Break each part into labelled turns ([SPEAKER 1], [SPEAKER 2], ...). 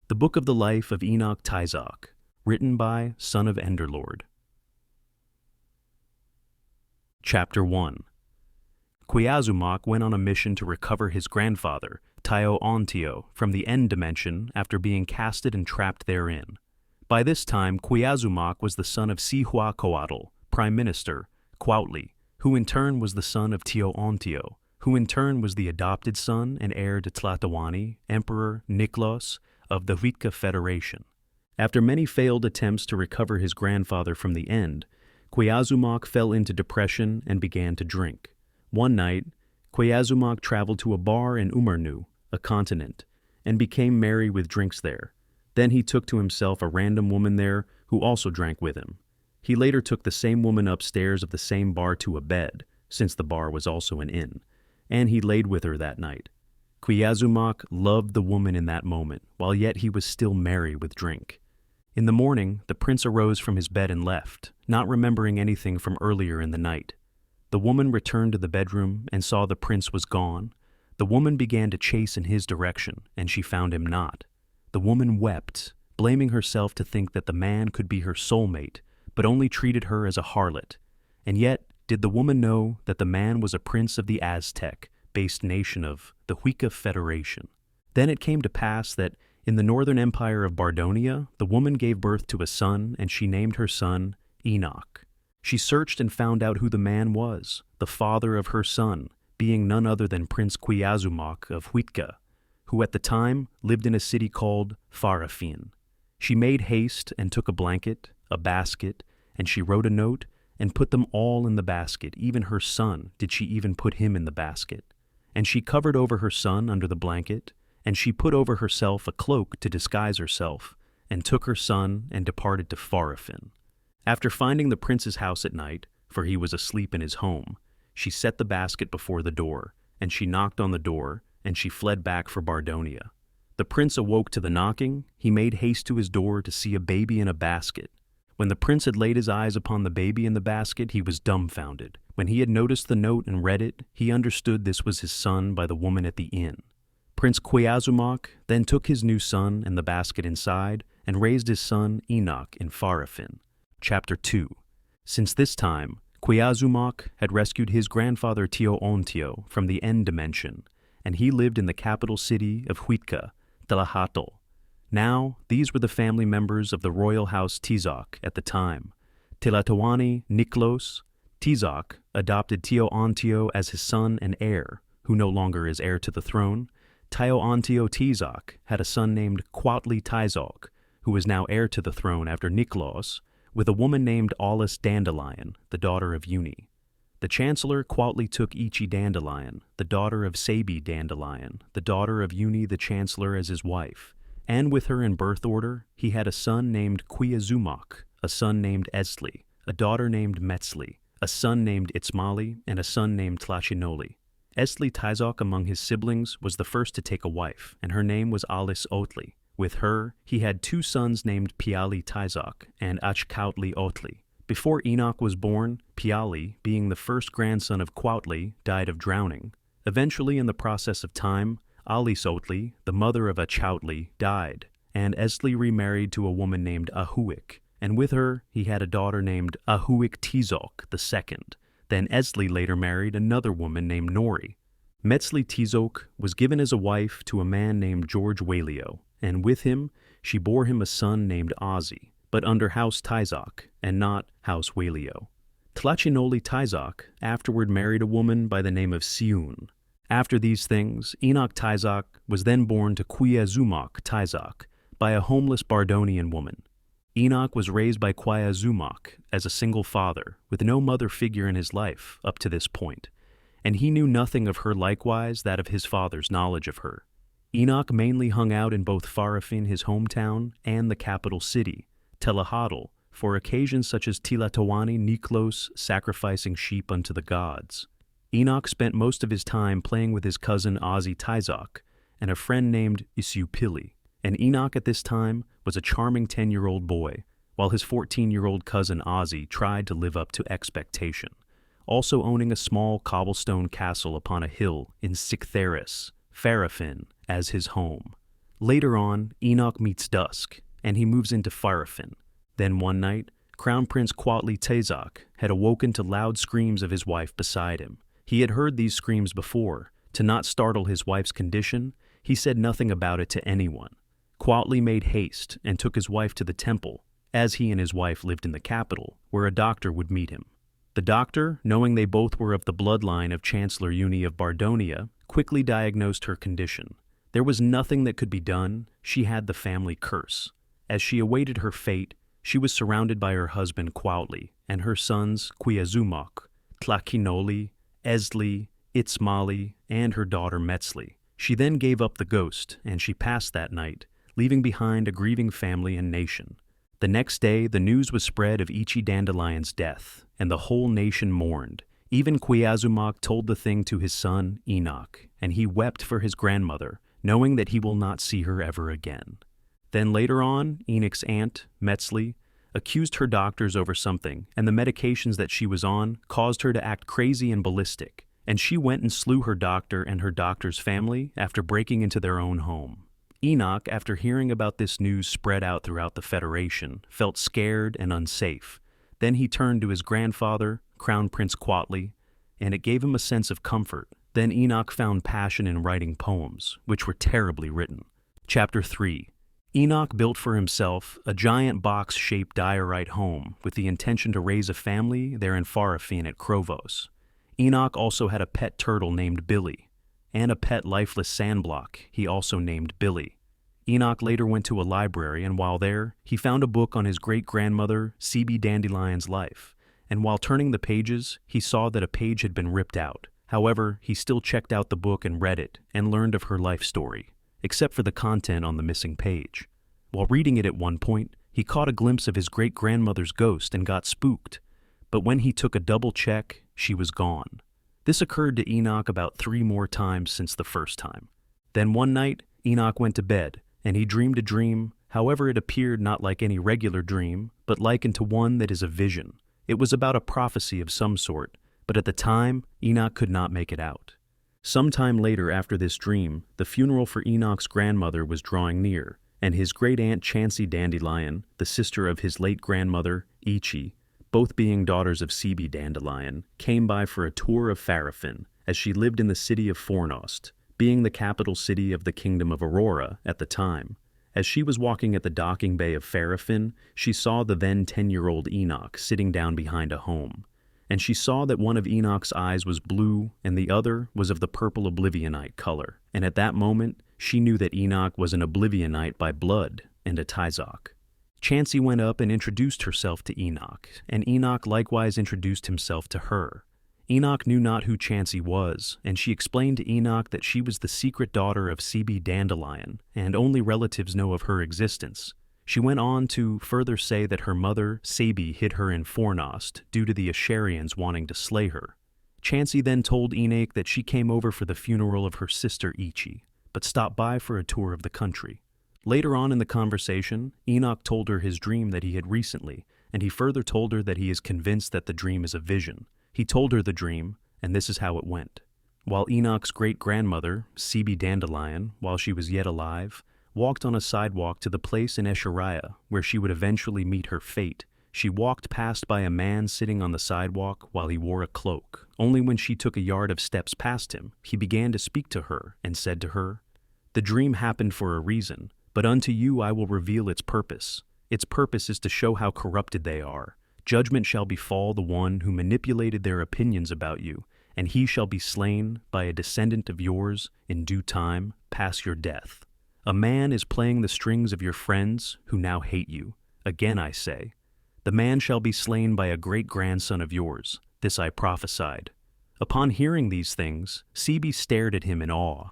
[SPEAKER 1] The Book of the Life of Enoch Tizoc, written by Son of Enderlord. Chapter 1. Tizoc went on a mission to recover his grandfather, Tizoc, from the end dimension after being casted and trapped therein. By this time, Tizoc was the son of Cihuacoatl, Prime Minister, Cuautli, who in turn was the son of Tizoc, who in turn was the adopted son and heir to Tlatoani, Emperor Niklos of the Huitka Federation. After many failed attempts to recover his grandfather from the end, Tizoc fell into depression and began to drink. One night, Tizoc traveled to a bar in Umarnu, a continent, and became merry with drinks there. Then he took to himself a random woman there who also drank with him. He later took the same woman upstairs of the same bar to a bed, since the bar was also an inn, and he laid with her that night. Tizoc loved the woman in that moment, while yet he was still merry with drink. In the morning, the prince arose from his bed and left, not remembering anything from earlier in the night. The woman returned to the bedroom and saw the prince was gone. The woman began to chase in his direction, and she found him not. The woman wept, blaming herself to think that the man could be her soulmate, but only treated her as a harlot. And yet, did the woman know that the man was a prince of the Aztec-based nation of the Huitka Federation? Then it came to pass that in the northern empire of Bardonia, the woman gave birth to a son, and she named her son Enoch. She searched and found out who the man was, the father of her son, being none other than Prince Tizoc of Huitka, who at the time lived in a city called Farafin. She made haste and took a blanket, a basket, and she wrote a note and put them all in the basket. Even her son did she even put him in the basket. And she covered over her son under the blanket, and she put over herself a cloak to disguise herself, and took her son and departed to Farafin. After finding the prince's house at night, for he was asleep in his home, she set the basket before the door, and she knocked on the door, and she fled back for Bardonia. The prince awoke to the knocking. He made haste to his door to see a baby in a basket. When the prince had laid his eyes upon the baby in the basket, he was dumbfounded. When he had noticed the note and read it, he understood this was his son by the woman at the inn. Prince Tizoc then took his new son and the basket inside, and raised his son Enoch in Farafin. Chapter 2. Since this time, Tizoc had rescued his grandfather Tizoc from the end dimension, and he lived in the capital city of Huitka, Tlahatl. Now, these were the family members of the royal house Tizoc at the time. Tlatoani Niklos, Tizoc adopted Tizoc as his son and heir, who no longer is heir to the throne. Tizoc had a son named Cuautli Tizoc, who is now heir to the throne after Niklos, with a woman named Aulis Dandelion, the daughter of Uni. The chancellor Cuautli took Ichi Dandelion, the daughter of Sabi Dandelion, the daughter of Uni the chancellor, as his wife, and with her in birth order he had a son named Tizoc, a son named Esli, a daughter named Metzli, a son named Itzmali, and a son named Tlachinoli. Esli Tizoc among his siblings was the first to take a wife, and her name was Aulis Otli. With her, he had two sons named Piali Tizoc and Achcautli Otli. Before Enoch was born, Piali, being the first grandson of Cuautli, died of drowning. Eventually, in the process of time, Aulis Otli, the mother of Achcautli, died, and Esli remarried to a woman named Ahuic, and with her he had a daughter named Ahuic Tizoc II. Then Esli later married another woman named Nori. Metzli Tizoc was given as a wife to a man named George Walio, and with him she bore him a son named Ozzy, but under House Tizoc, and not House Walio. Tlachinoli Tizoc afterward married a woman by the name of Siun. After these things, Enoch Tizoc was then born to Tizoc Tizoc by a homeless Bardonian woman. Enoch was raised by Tizoc as a single father, with no mother figure in his life up to this point, and he knew nothing of her, likewise that of his father's knowledge of her. Enoch mainly hung out in both Farafin, his hometown, and the capital city, Tlahatl, for occasions such as Tlatoani Niklos sacrificing sheep unto the gods. Enoch spent most of his time playing with his cousin Ozzy Tizoc and a friend named Isupili, and Enoch at this time was a charming 10-year-old boy, while his 14-year-old cousin Ozzy tried to live up to expectation, also owning a small cobblestone castle upon a hill in Siktheris, Farafin, as his home. Later on, Enoch meets dusk, and he moves into Pharafin. Then one night, Crown Prince Tizoc had awoken to loud screams of his wife beside him. He had heard these screams before. To not startle his wife's condition, he said nothing about it to anyone. Quatli made haste and took his wife to the temple, as he and his wife lived in the capital, where a doctor would meet him. The doctor, knowing they both were of the bloodline of Chancellor Uni of Bardonia, quickly diagnosed her condition. There was nothing that could be done. She had the family curse. As she awaited her fate, she was surrounded by her husband Quatli and her sons Quiazumok, Tlakinoli, Esli, Itzmali, and her daughter Metzli. She then gave up the ghost, and she passed that night, leaving behind a grieving family and nation. The next day, the news was spread of Ichi Dandelion's death, and the whole nation mourned. Even Quiazumok told the thing to his son, Enoch, and he wept for his grandmother, knowing that he will not see her ever again. Then later on, Enoch's aunt, Metzli, accused her doctors over something, and the medications that she was on caused her to act crazy and ballistic, and she went and slew her doctor and her doctor's family after breaking into their own home. Enoch, after hearing about this news spread out throughout the Federation, felt scared and unsafe. Then he turned to his grandfather, Crown Prince Quatli, and it gave him a sense of comfort. Then Enoch found passion in writing poems, which were terribly written. Chapter 3. Enoch built for himself a giant box-shaped diorite home with the intention to raise a family there in Pharafin at Krovos. Enoch also had a pet turtle named Billy, and a pet lifeless sandblock he also named Billy. Enoch later went to a library, and while there, he found a book on his great-grandmother C.B. Dandelion's life, and while turning the pages, he saw that a page had been ripped out. However, he still checked out the book and read it, and learned of her life story, except for the content on the missing page. While reading it at one point, he caught a glimpse of his great-grandmother's ghost and got spooked, but when he took a double check, she was gone. This occurred to Enoch about 3 more times since the first time. Then one night, Enoch went to bed, and he dreamed a dream. However, it appeared not like any regular dream, but likened to one that is a vision. It was about a prophecy of some sort, but at the time, Enoch could not make it out. Sometime later after this dream, the funeral for Enoch's grandmother was drawing near, and his great-aunt Chancey Dandelion, the sister of his late grandmother, Ichi, both being daughters of C.B. Dandelion, came by for a tour of Pharafin, as she lived in the city of Fornost, being the capital city of the kingdom of Aurora at the time. As she was walking at the docking bay of Pharafin, she saw the then 10-year-old Enoch sitting down behind a home, and she saw that one of Enoch's eyes was blue and the other was of the purple oblivionite color, and at that moment she knew that Enoch was an oblivionite by blood and a Tizoc. Chancey went up and introduced herself to Enoch, and Enoch likewise introduced himself to her. Enoch knew not who Chancey was, and she explained to Enoch that she was the secret daughter of C.B. Dandelion, and only relatives know of her existence. She went on to further say that her mother, Sabi, hid her in Fornost due to the Asharians wanting to slay her. Chancey then told Enoch that she came over for the funeral of her sister Ichi, but stopped by for a tour of the country. Later on in the conversation, Enoch told her his dream that he had recently, and he further told her that he is convinced that the dream is a vision. He told her the dream, and this is how it went. While Enoch's great-grandmother, C.B. Dandelion, while she was yet alive, walked on a sidewalk to the place in Eshariah where she would eventually meet her fate, she walked past by a man sitting on the sidewalk while he wore a cloak. Only when she took a yard of steps past him, he began to speak to her and said to her, "The dream happened for a reason, but unto you I will reveal its purpose. Its purpose is to show how corrupted they are. Judgment shall befall the one who manipulated their opinions about you, and he shall be slain by a descendant of yours in due time, past your death. A man is playing the strings of your friends who now hate you. Again I say, the man shall be slain by a great-grandson of yours. This I prophesied." Upon hearing these things, C.B. stared at him in awe,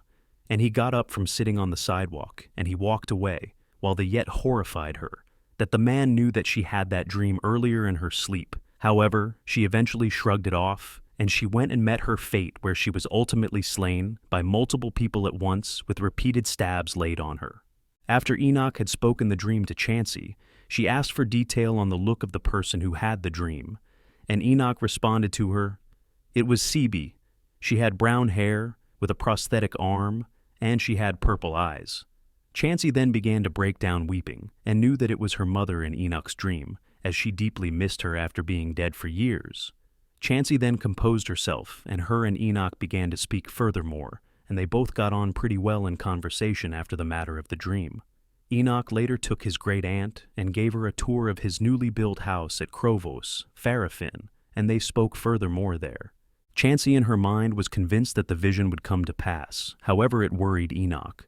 [SPEAKER 1] and he got up from sitting on the sidewalk, and he walked away, while the yet horrified her, that the man knew that she had that dream earlier in her sleep. However, she eventually shrugged it off, and she went and met her fate where she was ultimately slain by multiple people at once with repeated stabs laid on her. After Enoch had spoken the dream to Chancey, she asked for detail on the look of the person who had the dream, and Enoch responded to her, "It was C.B. She had brown hair with a prosthetic arm, and she had purple eyes." Chansey then began to break down weeping, and knew that it was her mother in Enoch's dream, as she deeply missed her after being dead for years. Chansey then composed herself, and her and Enoch began to speak furthermore, and they both got on pretty well in conversation after the matter of the dream. Enoch later took his great-aunt and gave her a tour of his newly built house at Krovos, Farafin, and they spoke furthermore there. Chansey in her mind was convinced that the vision would come to pass, however it worried Enoch.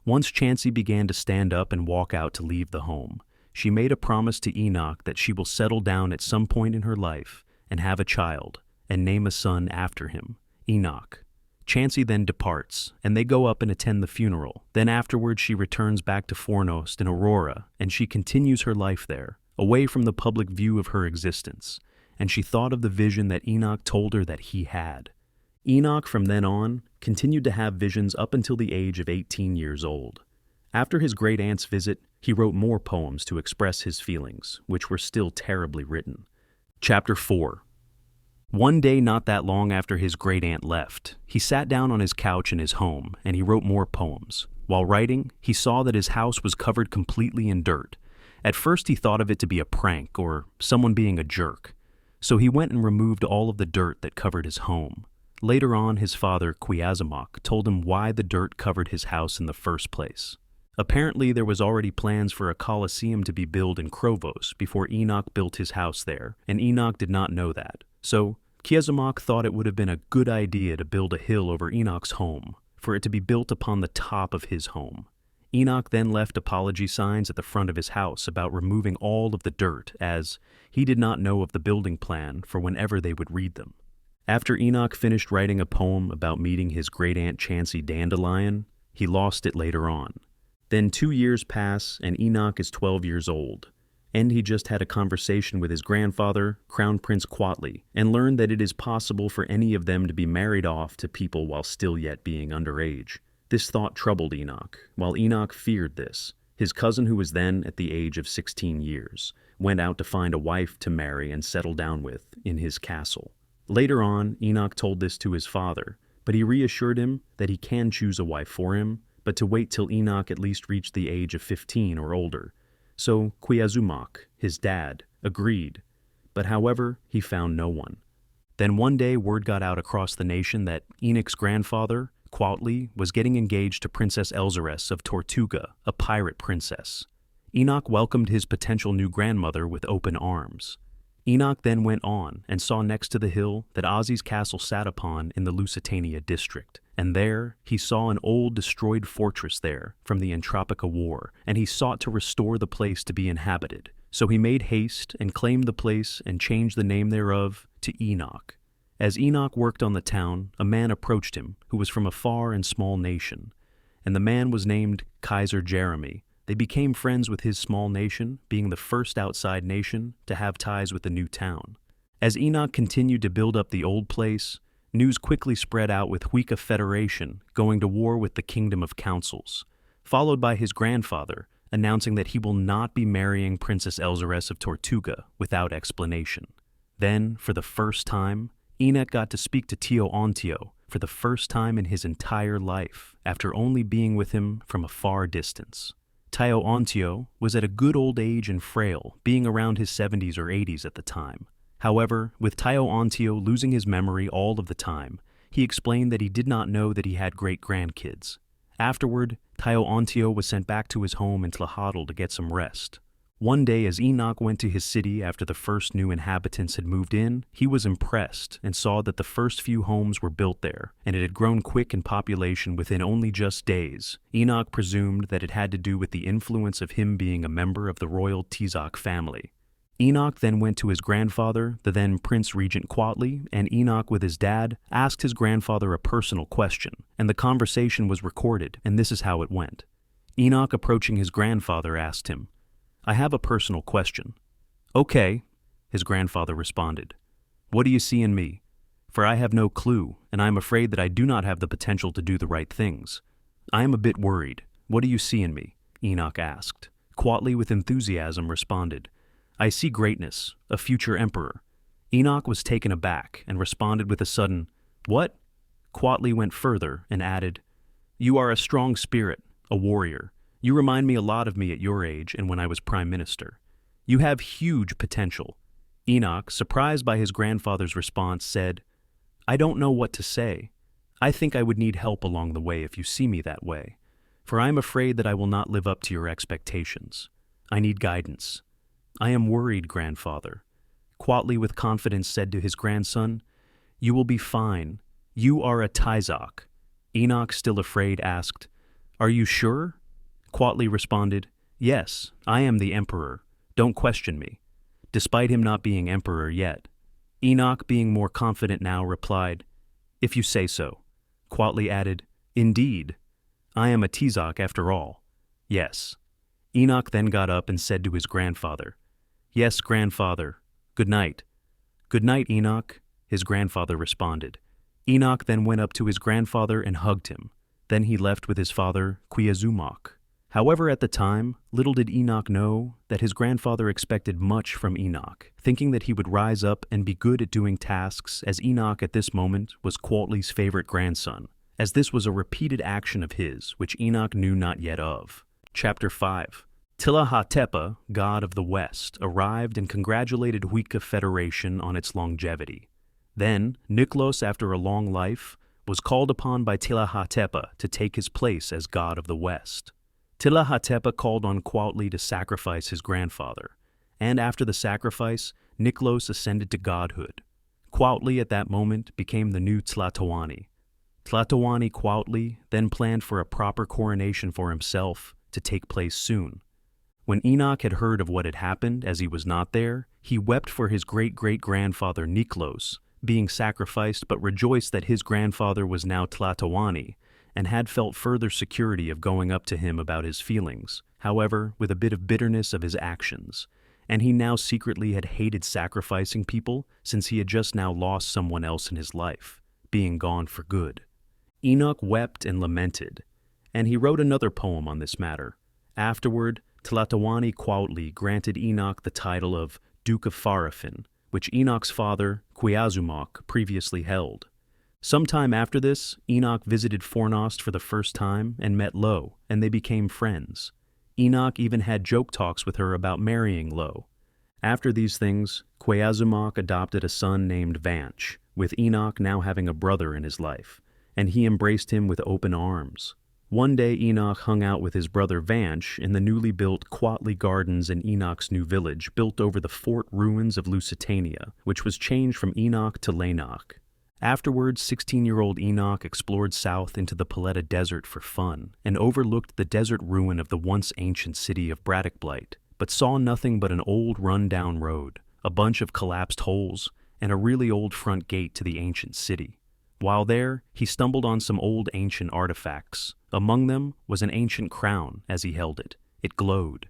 [SPEAKER 1] Once Chansey began to stand up and walk out to leave the home, she made a promise to Enoch that she will settle down at some point in her life and have a child, and name a son after him, Enoch. Chansey then departs, and they go up and attend the funeral. Then afterwards she returns back to Fornost in Aurora, and she continues her life there, away from the public view of her existence, and she thought of the vision that Enoch told her that he had. Enoch from then on continued to have visions up until the age of 18 years old. After his great-aunt's visit, he wrote more poems to express his feelings, which were still terribly written. Chapter 4. One day not that long after his great-aunt left, he sat down on his couch in his home and he wrote more poems. While writing, he saw that his house was covered completely in dirt. At first he thought of it to be a prank or someone being a jerk, so he went and removed all of the dirt that covered his home. Later on, his father, Tizoc, told him why the dirt covered his house in the first place. Apparently, there was already plans for a coliseum to be built in Krovos before Enoch built his house there, and Enoch did not know that. So, Tizoc thought it would have been a good idea to build a hill over Enoch's home, for it to be built upon the top of his home. Enoch then left apology signs at the front of his house about removing all of the dirt, as he did not know of the building plan for whenever they would read them. After Enoch finished writing a poem about meeting his great-aunt Chansey Dandelion, he lost it later on. Then 2 years pass, and Enoch is 12 years old, and he just had a conversation with his grandfather, Crown Prince Quatli, and learned that it is possible for any of them to be married off to people while still yet being underage. This thought troubled Enoch. While Enoch feared this, his cousin, who was then at the age of 16 years, went out to find a wife to marry and settle down with in his castle. Later on, Enoch told this to his father, but he reassured him that he can choose a wife for him, but to wait till Enoch at least reached the age of 15 or older. So Tizoc, his dad, agreed, but however, he found no one. Then one day word got out across the nation that Enoch's grandfather, Quatli, was getting engaged to Princess Elzaress of Tortuga, a pirate princess. Enoch welcomed his potential new grandmother with open arms. Enoch then went on and saw next to the hill that Ozzy's castle sat upon in the Lusitania district, and there he saw an old destroyed fortress there from the Entropica War, and he sought to restore the place to be inhabited. So he made haste and claimed the place and changed the name thereof to Enoch. As Enoch worked on the town, a man approached him who was from a far and small nation, and the man was named Kaiser Jeremy. They became friends with his small nation, being the first outside nation to have ties with the new town. As Enoch continued to build up the old place, news quickly spread out with Huica Federation going to war with the Kingdom of Councils, followed by his grandfather announcing that he will not be marrying Princess Elzaress of Tortuga without explanation. Then, for the first time, Enoch got to speak to Tio Ontio for the first time in his entire life, after only being with him from a far distance. Tio Ontio was at a good old age and frail, being around his 70s or 80s at the time. However, with Tio Ontio losing his memory all of the time, he explained that he did not know that he had great-grandkids. Afterward, Tio Ontio was sent back to his home in Tlajadal to get some rest. One day, as Enoch went to his city after the first new inhabitants had moved in, he was impressed and saw that the first few homes were built there, and it had grown quick in population within only just days. Enoch presumed that it had to do with the influence of him being a member of the royal Tizoc family. Enoch then went to his grandfather, the then Prince Regent Quatli, and Enoch with his dad asked his grandfather a personal question, and the conversation was recorded, and this is how it went. Enoch, approaching his grandfather, asked him, "I have a personal question." "Okay," his grandfather responded. "What do you see in me? For I have no clue, and I am afraid that I do not have the potential to do the right things. I am a bit worried. What do you see in me?" Enoch asked. Quatli, with enthusiasm, responded, "I see greatness, a future emperor." Enoch was taken aback and responded with a sudden, "What?" Quatli went further and added, "You are a strong spirit, a warrior. You remind me a lot of me at your age and when I was Prime Minister. You have huge potential." Enoch, surprised by his grandfather's response, said, "I don't know what to say. I think I would need help along the way if you see me that way, for I am afraid that I will not live up to your expectations. I need guidance. I am worried, grandfather." Quatley with confidence said to his grandson, "You will be fine. You are a Tizoc." Enoch, still afraid, asked, "Are you sure?" Quatley responded, "Yes, I am the emperor. Don't question me," despite him not being emperor yet. Enoch, being more confident now, replied, "If you say so." Quatley added, "Indeed. I am a Tizoc after all." "Yes." Enoch then got up and said to his grandfather, "Yes, grandfather. Good night." "Good night, Enoch," his grandfather responded. Enoch then went up to his grandfather and hugged him. Then he left with his father, Tizoc. However, at the time, little did Enoch know that his grandfather expected much from Enoch, thinking that he would rise up and be good at doing tasks, as Enoch at this moment was Quatley's favorite grandson, as this was a repeated action of his, which Enoch knew not yet of. Chapter 5. Tilla-ha-Tepa, god of the West, arrived and congratulated Huica Federation on its longevity. Then, Niklos, after a long life, was called upon by Tilla-ha-Tepa to take his place as god of the West. Tilla-ha-Tepa called on Quatley to sacrifice his grandfather, and after the sacrifice, Niklos ascended to godhood. Quatley at that moment became the new Tlatoani. Tlatoani Quatley then planned for a proper coronation for himself to take place soon. When Enoch had heard of what had happened as he was not there, he wept for his great-great-grandfather Niklos being sacrificed, but rejoiced that his grandfather was now Tlatoani, and had felt further security of going up to him about his feelings, however, with a bit of bitterness of his actions, and he now secretly had hated sacrificing people since he had just now lost someone else in his life, being gone for good. Enoch wept and lamented, and he wrote another poem on this matter. Afterward, Tlatoani Quatley granted Enoch the title of Duke of Farafin, which Enoch's father, Tizoc, previously held. Sometime after this, Enoch visited Fornost for the first time and met Lo, and they became friends. Enoch even had joke talks with her about marrying Lo. After these things, Tizoc adopted a son named Vanch, with Enoch now having a brother in his life, and he embraced him with open arms. One day Enoch hung out with his brother Vanch in the newly built Quatley Gardens in Enoch's new village built over the fort ruins of Lusitania, which was changed from Enoch to Enoch. Afterwards, 16-year-old Enoch explored south into the Paletta Desert for fun and overlooked the desert ruin of the once ancient city of Braddockblight, but saw nothing but an old run-down road, a bunch of collapsed holes, and a really old front gate to the ancient city. While there, he stumbled on some old ancient artifacts. Among them was an ancient crown as he held it. It glowed.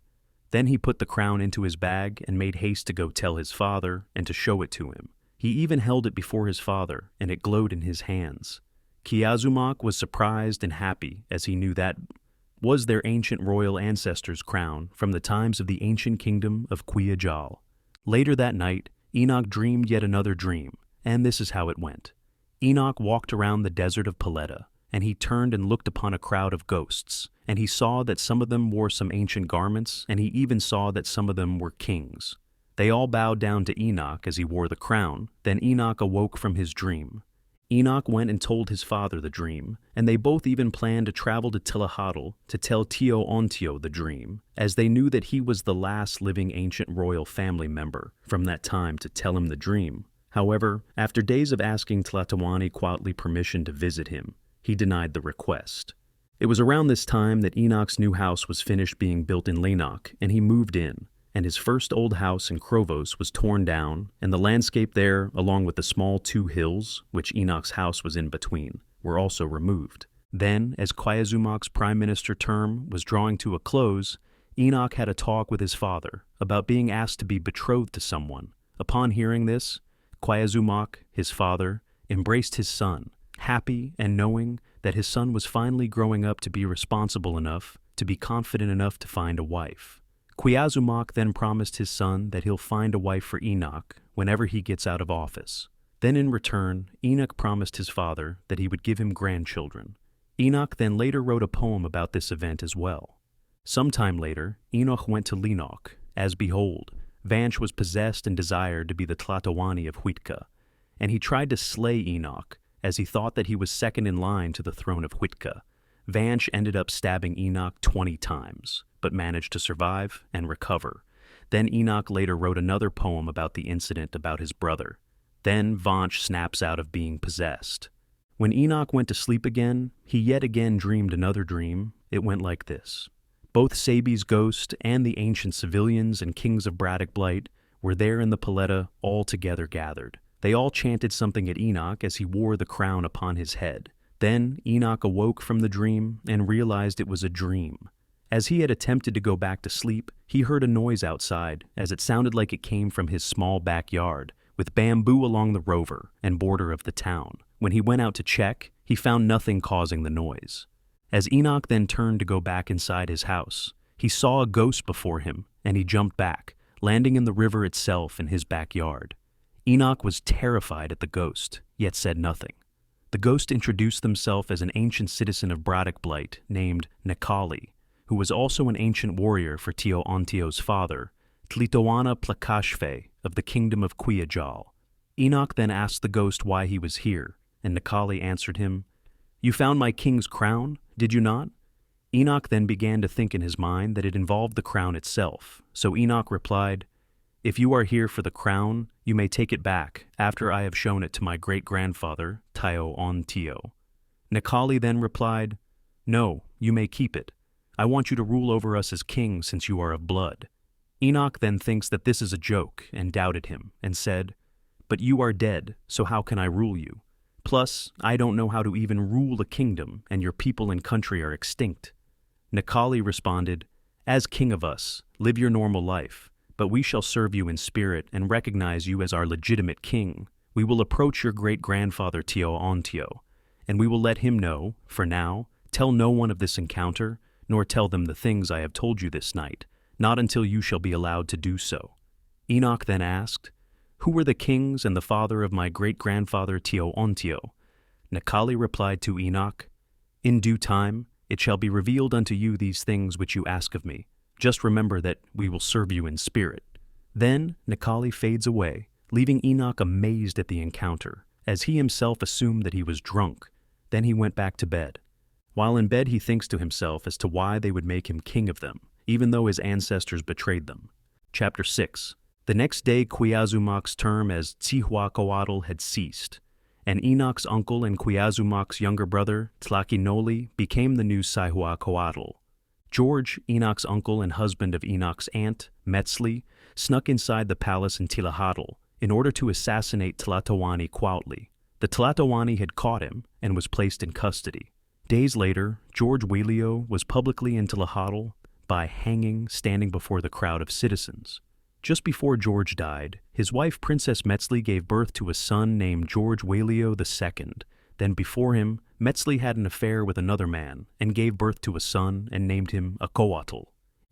[SPEAKER 1] Then he put the crown into his bag and made haste to go tell his father and to show it to him. He even held it before his father, and it glowed in his hands. Tizoc was surprised and happy as he knew that was their ancient royal ancestors' crown from the times of the ancient kingdom of Quiajal. Later that night, Enoch dreamed yet another dream, and this is how it went. Enoch walked around the desert of Paletta, and he turned and looked upon a crowd of ghosts, and he saw that some of them wore some ancient garments, and he even saw that some of them were kings. They all bowed down to Enoch as he wore the crown. Then Enoch awoke from his dream. Enoch went and told his father the dream, and they both even planned to travel to Tillahadal to tell Tio-Ontio the dream, as they knew that he was the last living ancient royal family member from that time to tell him the dream. However, after days of asking Tlatoani Quatley permission to visit him, he denied the request. It was around this time that Enoch's new house was finished being built in Enoch, and he moved in, and his first old house in Krovos was torn down, and the landscape there, along with the small 2 hills, which Enoch's house was in between, were also removed. Then, as Tizoc prime minister term was drawing to a close, Enoch had a talk with his father about being asked to be betrothed to someone. Upon hearing this, Tizoc, his father, embraced his son, happy and knowing that his son was finally growing up to be responsible enough, to be confident enough to find a wife. Tizoc then promised his son that he'll find a wife for Enoch whenever he gets out of office. Then in return, Enoch promised his father that he would give him grandchildren. Enoch then later wrote a poem about this event as well. Some time later, Enoch went to Enoch, as behold, Vanch was possessed and desired to be the Tlatoani of Huitka, and he tried to slay Enoch, as he thought that he was second in line to the throne of Huitka. Vanch ended up stabbing Enoch 20 times, but managed to survive and recover. Then Enoch later wrote another poem about the incident about his brother. Then Vanch snaps out of being possessed. When Enoch went to sleep again, he yet again dreamed another dream. It went like this. Both Sabi's ghost and the ancient civilians and kings of Braddock Blight were there in the Paletta, all together gathered. They all chanted something at Enoch as he wore the crown upon his head. Then Enoch awoke from the dream and realized it was a dream. As he had attempted to go back to sleep, he heard a noise outside, as it sounded like it came from his small backyard, with bamboo along the rover and border of the town. When he went out to check, he found nothing causing the noise. As Enoch then turned to go back inside his house, he saw a ghost before him, and he jumped back, landing in the river itself in his backyard. Enoch was terrified at the ghost, yet said nothing. The ghost introduced himself as an ancient citizen of Braddock Blight named Nekali, who was also an ancient warrior for Tio-Ontio's father, Tlitoana Plakashfe of the kingdom of Quiajal. Enoch then asked the ghost why he was here, and Nekali answered him, "You found my king's crown, did you not?" Enoch then began to think in his mind that it involved the crown itself, so Enoch replied, "If you are here for the crown, you may take it back after I have shown it to my great-grandfather, Tio-Ontio." Nekali then replied, "No, you may keep it. I want you to rule over us as king since you are of blood." Enoch then thinks that this is a joke and doubted him and said, "But you are dead, so how can I rule you? Plus, I don't know how to even rule a kingdom, and your people and country are extinct." Nekali responded, "As king of us, live your normal life, but we shall serve you in spirit and recognize you as our legitimate king. We will approach your great-grandfather Tio-Ontio, and we will let him know, for now, tell no one of this encounter, nor tell them the things I have told you this night, not until you shall be allowed to do so." Enoch then asked, "Who were the kings and the father of my great-grandfather Tio-Ontio?" Nekali replied to Enoch, "In due time, it shall be revealed unto you these things which you ask of me. Just remember that we will serve you in spirit." Then Nekali fades away, leaving Enoch amazed at the encounter, as he himself assumed that he was drunk. Then he went back to bed. While in bed, he thinks to himself as to why they would make him king of them, even though his ancestors betrayed them. Chapter 6. The next day, Quiazumac's term as Tsihuacoatl had ceased, and Enoch's uncle and Quiazumac's younger brother, Tlakinoli, became the new Tsihuacoatl. George, Enoch's uncle and husband of Enoch's aunt, Metzli, snuck inside the palace in Tilahatl in order to assassinate Tlatoani Quautli. The Tlatoani had caught him and was placed in custody. Days later, George Wheelio was publicly in Tilahatl by hanging, standing before the crowd of citizens. Just before George died, his wife Princess Metzli gave birth to a son named George Wheelio II. Then before him, Metzli had an affair with another man and gave birth to a son and named him Acoatl.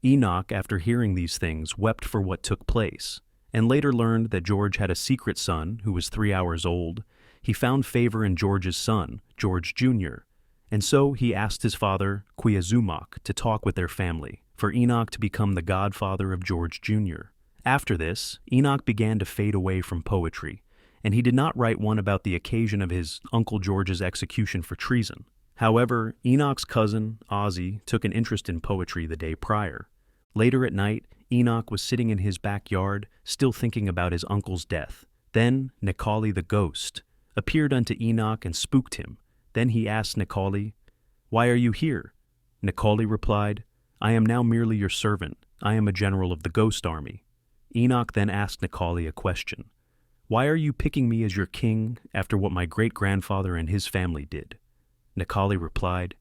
[SPEAKER 1] Enoch, after hearing these things, wept for what took place, and later learned that George had a secret son who was 3 hours old. He found favor in George's son, George Jr., and so he asked his father, Quiazumac, to talk with their family, for Enoch to become the godfather of George Jr. After this, Enoch began to fade away from poetry, and he did not write one about the occasion of his Uncle George's execution for treason. However, Enoch's cousin, Ozzy, took an interest in poetry the day prior. Later at night, Enoch was sitting in his backyard, still thinking about his uncle's death. Then Nekali the ghost appeared unto Enoch and spooked him. Then he asked Nekali, "Why are you here?" Nekali replied, "I am now merely your servant. I am a general of the ghost army." Enoch then asked Nekali a question. "Why are you picking me as your king after what my great-grandfather and his family did?" Nekali replied,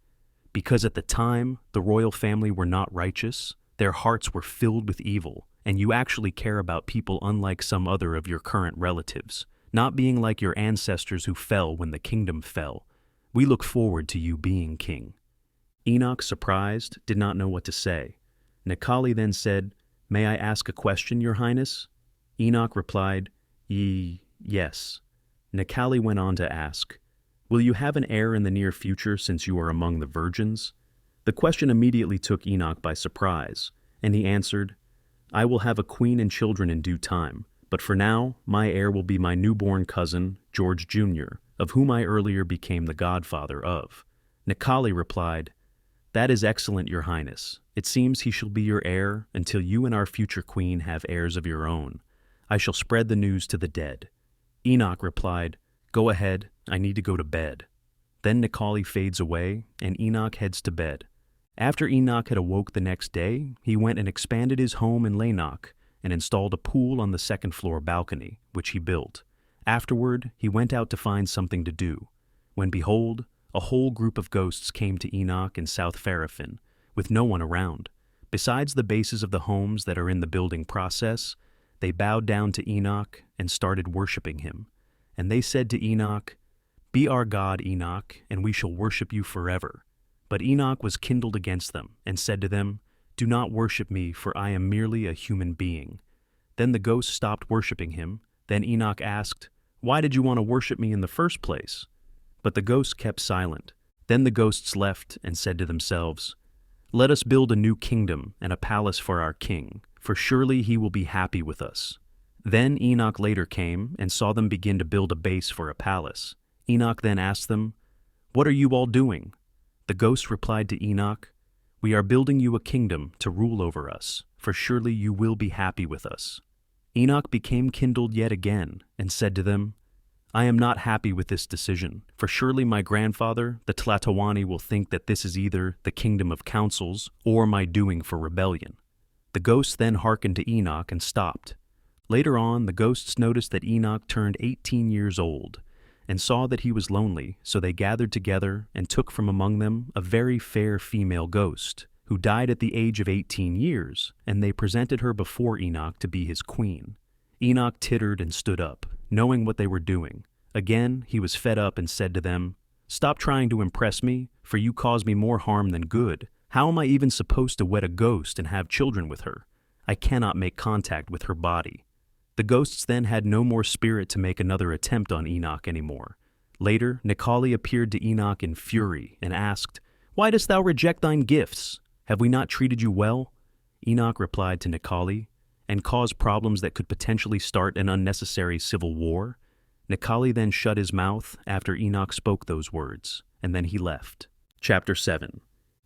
[SPEAKER 1] "Because at the time the royal family were not righteous, their hearts were filled with evil, and you actually care about people unlike some other of your current relatives, not being like your ancestors who fell when the kingdom fell. We look forward to you being king." Enoch, surprised, did not know what to say. Nekali then said, "May I ask a question, your highness?" Enoch replied, Yes. Nekali went on to ask, "Will you have an heir in the near future since you are among the virgins?" The question immediately took Enoch by surprise, and he answered, I will have a queen and children in due time, but for now my heir will be my newborn cousin, George Jr., of whom I earlier became the godfather of. Necali replied, That is excellent, your highness. It seems he shall be your heir until you and our future queen have heirs of your own. I shall spread the news to the dead. Enoch replied, Go ahead, I need to go to bed. Then Necali fades away, and Enoch heads to bed. After Enoch had awoke the next day, he went and expanded his home in Enoch and installed a pool on the second-floor balcony, which he built. Afterward, he went out to find something to do, when behold, a whole group of ghosts came to Enoch in South Farafin, with no one around. Besides the bases of the homes that are in the building process, they bowed down to Enoch and started worshiping him. And they said to Enoch, Be our God, Enoch, and we shall worship you forever. But Enoch was kindled against them, and said to them, Do not worship me, for I am merely a human being. Then the ghosts stopped worshiping him. Then Enoch asked, Why did you want to worship me in the first place? But the ghosts kept silent. Then the ghosts left and said to themselves, Let us build a new kingdom and a palace for our king, for surely he will be happy with us. Then Enoch later came and saw them begin to build a base for a palace. Enoch then asked them, What are you all doing? The ghosts replied to Enoch, We are building you a kingdom to rule over us, for surely you will be happy with us. Enoch became kindled yet again, and said to them, I am not happy with this decision, for surely my grandfather, the Tlatoani, will think that this is either the kingdom of councils or my doing for rebellion. The ghosts then hearkened to Enoch and stopped. Later on, the ghosts noticed that Enoch turned 18 years old, and saw that he was lonely, so they gathered together and took from among them a very fair female ghost, who died at the age of 18 years, and they presented her before Enoch to be his queen. Enoch tittered and stood up, knowing what they were doing. Again, he was fed up and said to them, Stop trying to impress me, for you cause me more harm than good. How am I even supposed to wed a ghost and have children with her? I cannot make contact with her body. The ghosts then had no more spirit to make another attempt on Enoch anymore. Later, Necali appeared to Enoch in fury and asked, Why dost thou reject thine gifts? Have we not treated you well? Enoch replied to Necali, And cause problems that could potentially start an unnecessary civil war? Necali then shut his mouth after Enoch spoke those words, and then he left. Chapter 7.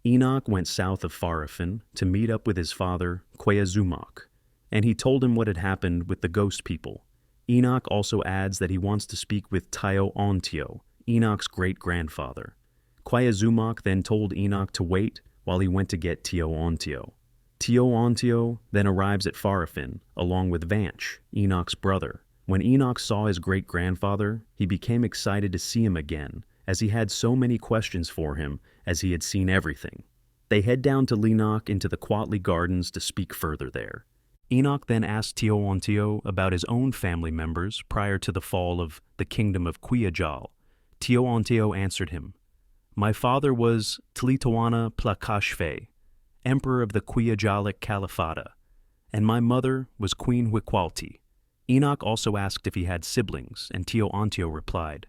[SPEAKER 1] Enoch went south of Farafin to meet up with his father, Queazumach, and he told him what had happened with the ghost people. Enoch also adds that he wants to speak with Tio-Ontio, Enoch's great-grandfather. Queazumach then told Enoch to wait while he went to get Tio-Ontio. Tio-Ontio then arrives at Farafin, along with Vanch, Enoch's brother. When Enoch saw his great-grandfather, he became excited to see him again, as he had so many questions for him as he had seen everything. They head down to Enoch into the Quatli Gardens to speak further there. Enoch then asked Tio-Ontio about his own family members prior to the fall of the kingdom of Quiajal. Tio-Ontio answered him, My father was Tlitoana Plakashfe, emperor of the Quiajalic Caliphata, and my mother was Queen Huiqualti. Enoch also asked if he had siblings, and Tio-Ontio replied,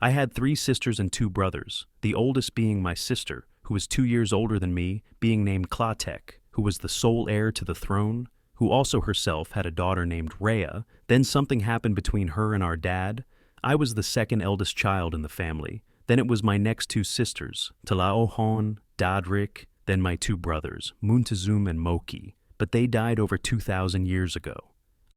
[SPEAKER 1] I had 3 sisters and 2 brothers, the oldest being my sister, who was 2 years older than me, being named Klatek, who was the sole heir to the throne, who also herself had a daughter named Rhea. Then something happened between her and our dad. I was the second eldest child in the family. Then it was my next 2 sisters, Talaohon, Dadrik, then my 2 brothers, Muntezum and Moki, but they died over 2,000 years ago.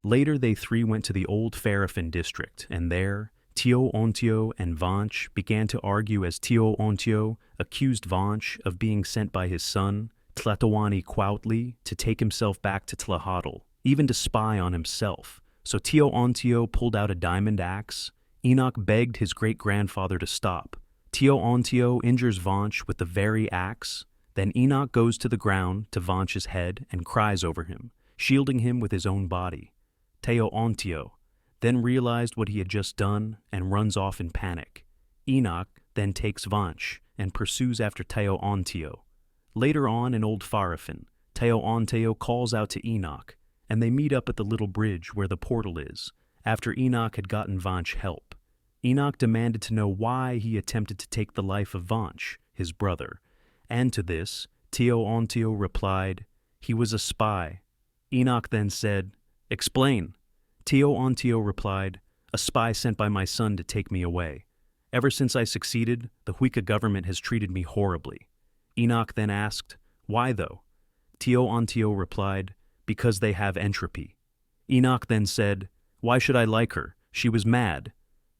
[SPEAKER 1] Later they 3 went to the old Farafin district, and there Tio-Ontio and Vanch began to argue as Tio-Ontio accused Vanch of being sent by his son, Tlatoani Quautli, to take himself back to Tlahatl, even to spy on himself. So Tio-Ontio pulled out a diamond axe. Enoch begged his great-grandfather to stop. Tio-Ontio injures Vanch with the very axe. Then Enoch goes to the ground to Vanch's head and cries over him, shielding him with his own body. Tio-Ontio then realized what he had just done and runs off in panic. Enoch then takes Vanch and pursues after Tio-Ontio. Later on in Old Farafin, Tio-Ontio calls out to Enoch, and they meet up at the little bridge where the portal is, after Enoch had gotten Vanch help. Enoch demanded to know why he attempted to take the life of Vanch, his brother, And to this, Teontio replied, "He was a spy." Enoch then said, "Explain." Teontio replied, "A spy sent by my son to take me away. Ever since I succeeded, the Huica government has treated me horribly." Enoch then asked, "Why though?" Teontio replied, "Because they have entropy." Enoch then said, "Why should I like her? She was mad."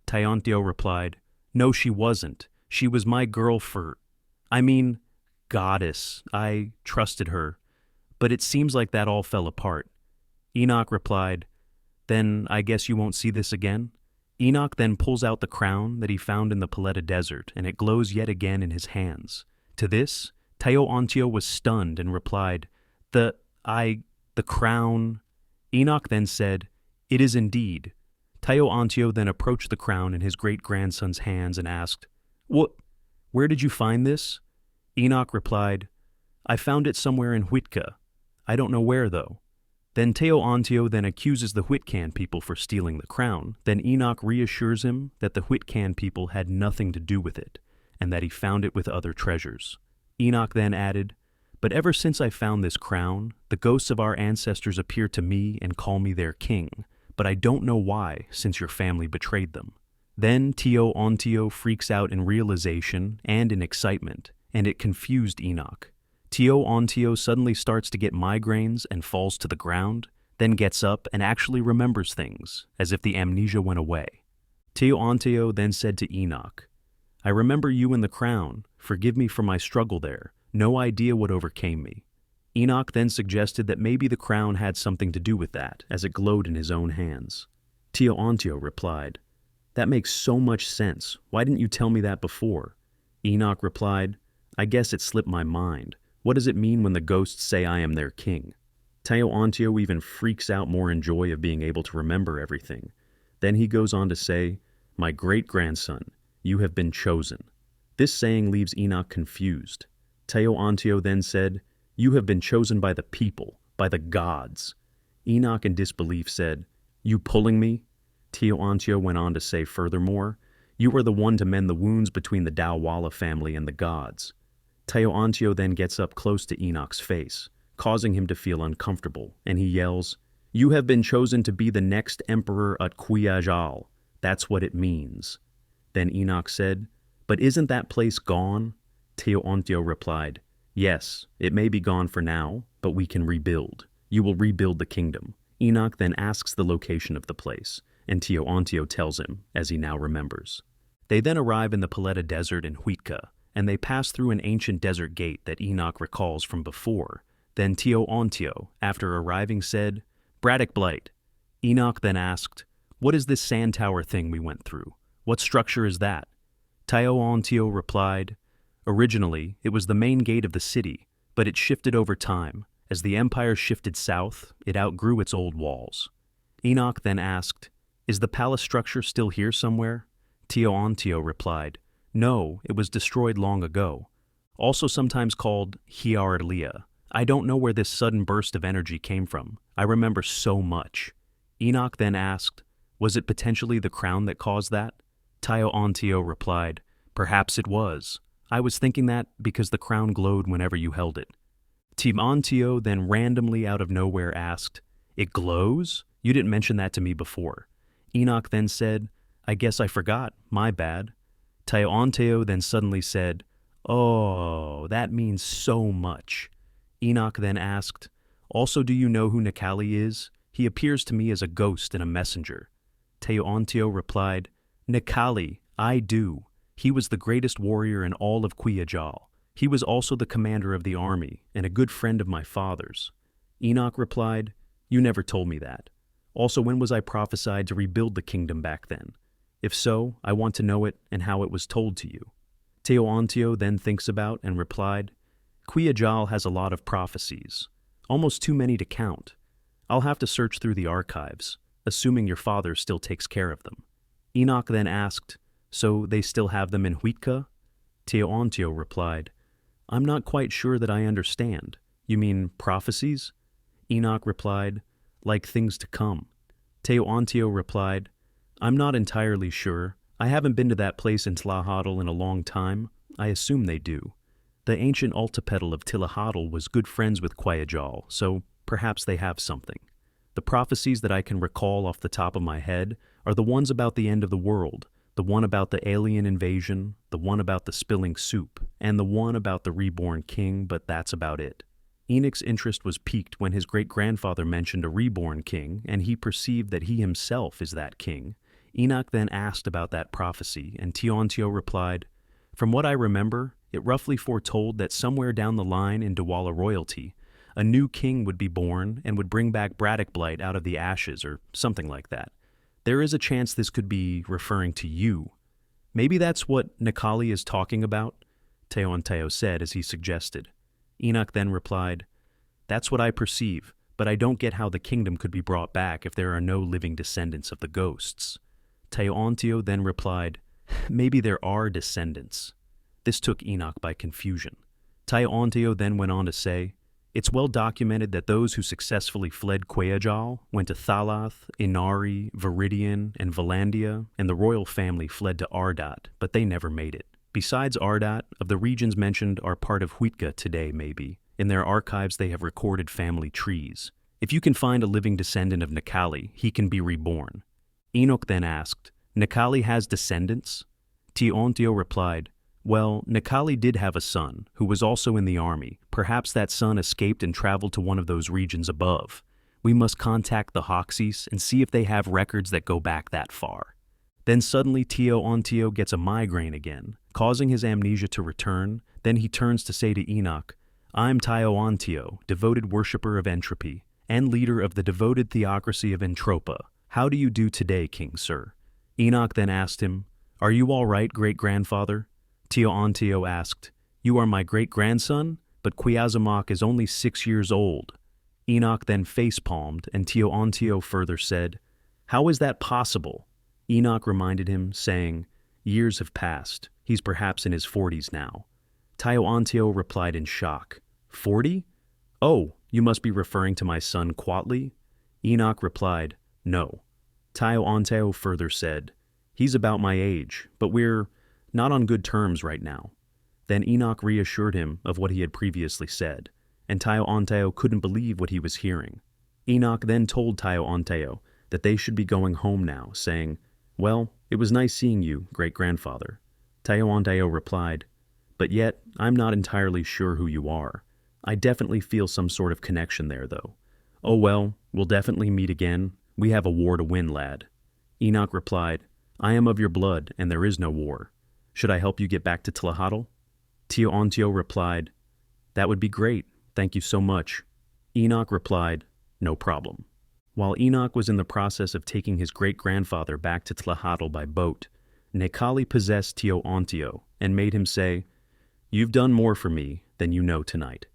[SPEAKER 1] Teontio replied, "No, she wasn't. She was my girl goddess. I trusted her. But it seems like that all fell apart." Enoch replied, "Then I guess you won't see this again?" Enoch then pulls out the crown that he found in the Paletta Desert, and it glows yet again in his hands. To this, Teontio was stunned and replied, The crown." Enoch then said, "It is indeed." Teontio then approached the crown in his great-grandson's hands and asked, Where did you find this?" Enoch replied, "I found it somewhere in Huitka. I don't know where, though." Then Teontio then accuses the Huitcan people for stealing the crown. Then Enoch reassures him that the Huitcan people had nothing to do with it, and that he found it with other treasures. Enoch then added, "But ever since I found this crown, the ghosts of our ancestors appear to me and call me their king, but I don't know why, since your family betrayed them." Then Teontio freaks out in realization and in excitement, and it confused Enoch. Teontio suddenly starts to get migraines and falls to the ground, then gets up and actually remembers things, as if the amnesia went away. Teontio then said to Enoch, "I remember you and the crown. Forgive me for my struggle there. No idea what overcame me." Enoch then suggested that maybe the crown had something to do with that, as it glowed in his own hands. Teontio replied, "That makes so much sense. Why didn't you tell me that before?" Enoch replied, "I guess it slipped my mind. What does it mean when the ghosts say I am their king?" Teontio even freaks out more in joy of being able to remember everything. Then he goes on to say, "My great-grandson, you have been chosen." This saying leaves Enoch confused. Teontio then said, "You have been chosen by the people, by the gods." Enoch in disbelief said, "You pulling me?" Teontio went on to say furthermore, "You are the one to mend the wounds between the Dawala family and the gods." Teontio then gets up close to Enoch's face, causing him to feel uncomfortable, and he yells, "You have been chosen to be the next emperor at Quiyajal. That's what it means." Then Enoch said, "But isn't that place gone?" Teontio replied, "Yes, it may be gone for now, but we can rebuild. You will rebuild the kingdom." Enoch then asks the location of the place, and Teontio tells him, as he now remembers. They then arrive in the Paletta Desert in Huitka, and they pass through an ancient desert gate that Enoch recalls from before. Then Teontio, after arriving, said, "Braddock Blight." Enoch then asked, "What is this sand tower thing we went through? What structure is that?" Teontio replied, "Originally, it was the main gate of the city, but it shifted over time. As the empire shifted south, it outgrew its old walls." Enoch then asked, "Is the palace structure still here somewhere?" Teontio replied, "No, it was destroyed long ago. Also sometimes called Hiarlia. I don't know where this sudden burst of energy came from. I remember so much." Enoch then asked, "Was it potentially the crown that caused that?" Teontio replied, "Perhaps it was. I was thinking that because the crown glowed whenever you held it." Teontio then randomly out of nowhere asked, "It glows? You didn't mention that to me before." Enoch then said, "I guess I forgot. My bad." Teontio then suddenly said, "Oh, that means so much." Enoch then asked, "Also, do you know who Necali is? He appears to me as a ghost and a messenger." Teontio replied, "Necali, I do. He was the greatest warrior in all of Quiyajal. He was also the commander of the army and a good friend of my father's." Enoch replied, "You never told me that. Also, when was I prophesied to rebuild the kingdom back then? If so, I want to know it and how it was told to you." Teontio then thinks about and replied, "Quiyajal has a lot of prophecies, almost too many to count. I'll have to search through the archives, assuming your father still takes care of them." Enoch then asked, "So they still have them in Huitka?" Teontio replied, "I'm not quite sure that I understand. You mean prophecies?" Enoch replied, "Like things to come." Teontio replied, "I'm not entirely sure. I haven't been to that place in Tlahadal in a long time. I assume they do." The ancient Altepetl of Tillahotl was good friends with Quayajal, so perhaps they have something. The prophecies that I can recall off the top of my head are the ones about the end of the world, the one about the alien invasion, the one about the spilling soup, and the one about the reborn king, but that's about it. Enoch's interest was piqued when his great-grandfather mentioned a reborn king, and he perceived that he himself is that king. Enoch then asked about that prophecy, and Tiontio replied, "From what I remember, it roughly foretold that somewhere down the line in Dwala royalty, a new king would be born and would bring back Braddock Blight out of the ashes or something like that. There is a chance this could be referring to you. Maybe that's what Nikali is talking about," Teonteo said as he suggested. Enoch then replied, "That's what I perceive, but I don't get how the kingdom could be brought back if there are no living descendants of the ghosts." Teontio then replied, "Maybe there are descendants." This took Enoch by confusion. Teontio then went on to say, "It's well documented that those who successfully fled Quayajal went to Thalath, Inari, Viridian, and Valandia, and the royal family fled to Ardat, but they never made it. Besides Ardat, of the regions mentioned are part of Huitka today, maybe. In their archives they have recorded family trees. If you can find a living descendant of Nikali, he can be reborn." Enoch then asked, "Nikali has descendants?" Tiontio replied, "Well, Nikali did have a son, who was also in the army. Perhaps that son escaped and traveled to one of those regions above. We must contact the Hoxes and see if they have records that go back that far." Then suddenly Tiontio gets a migraine again, causing his amnesia to return. Then he turns to say to Enoch, "I'm Tiontio, devoted worshipper of entropy, and leader of the devoted theocracy of Entropa. How do you do today, King Sir?" Enoch then asked him, "Are you all right, great-grandfather?" Tiontio asked, "You are my great-grandson, but Quiazamak is only 6 years old." Enoch then face-palmed, and Tiontio further said, "How is that possible?" Enoch reminded him, saying, "Years have passed. He's perhaps in his 40s now." Tiontio replied in shock, "40? Oh, you must be referring to my son Quatli?" Enoch replied, "No." Tiontio further said, "He's about my age, but we're not on good terms right now." Then Enoch reassured him of what he had previously said, and Tiontio couldn't believe what he was hearing. Enoch then told Tiontio that they should be going home now, saying, "Well, it was nice seeing you, great-grandfather." Tiontio replied, "But yet, I'm not entirely sure who you are. I definitely feel some sort of connection there, though. Oh well, we'll definitely meet again. We have a war to win, lad." Enoch replied, "I am of your blood, and there is no war. Should I help you get back to Tillahotl?" Tiontio replied, "That would be great. Thank you so much." Enoch replied, "No problem." While Enoch was in the process of taking his great-grandfather back to Tillahotl by boat, Nikali possessed Tiontio and made him say, "You've done more for me than you know tonight.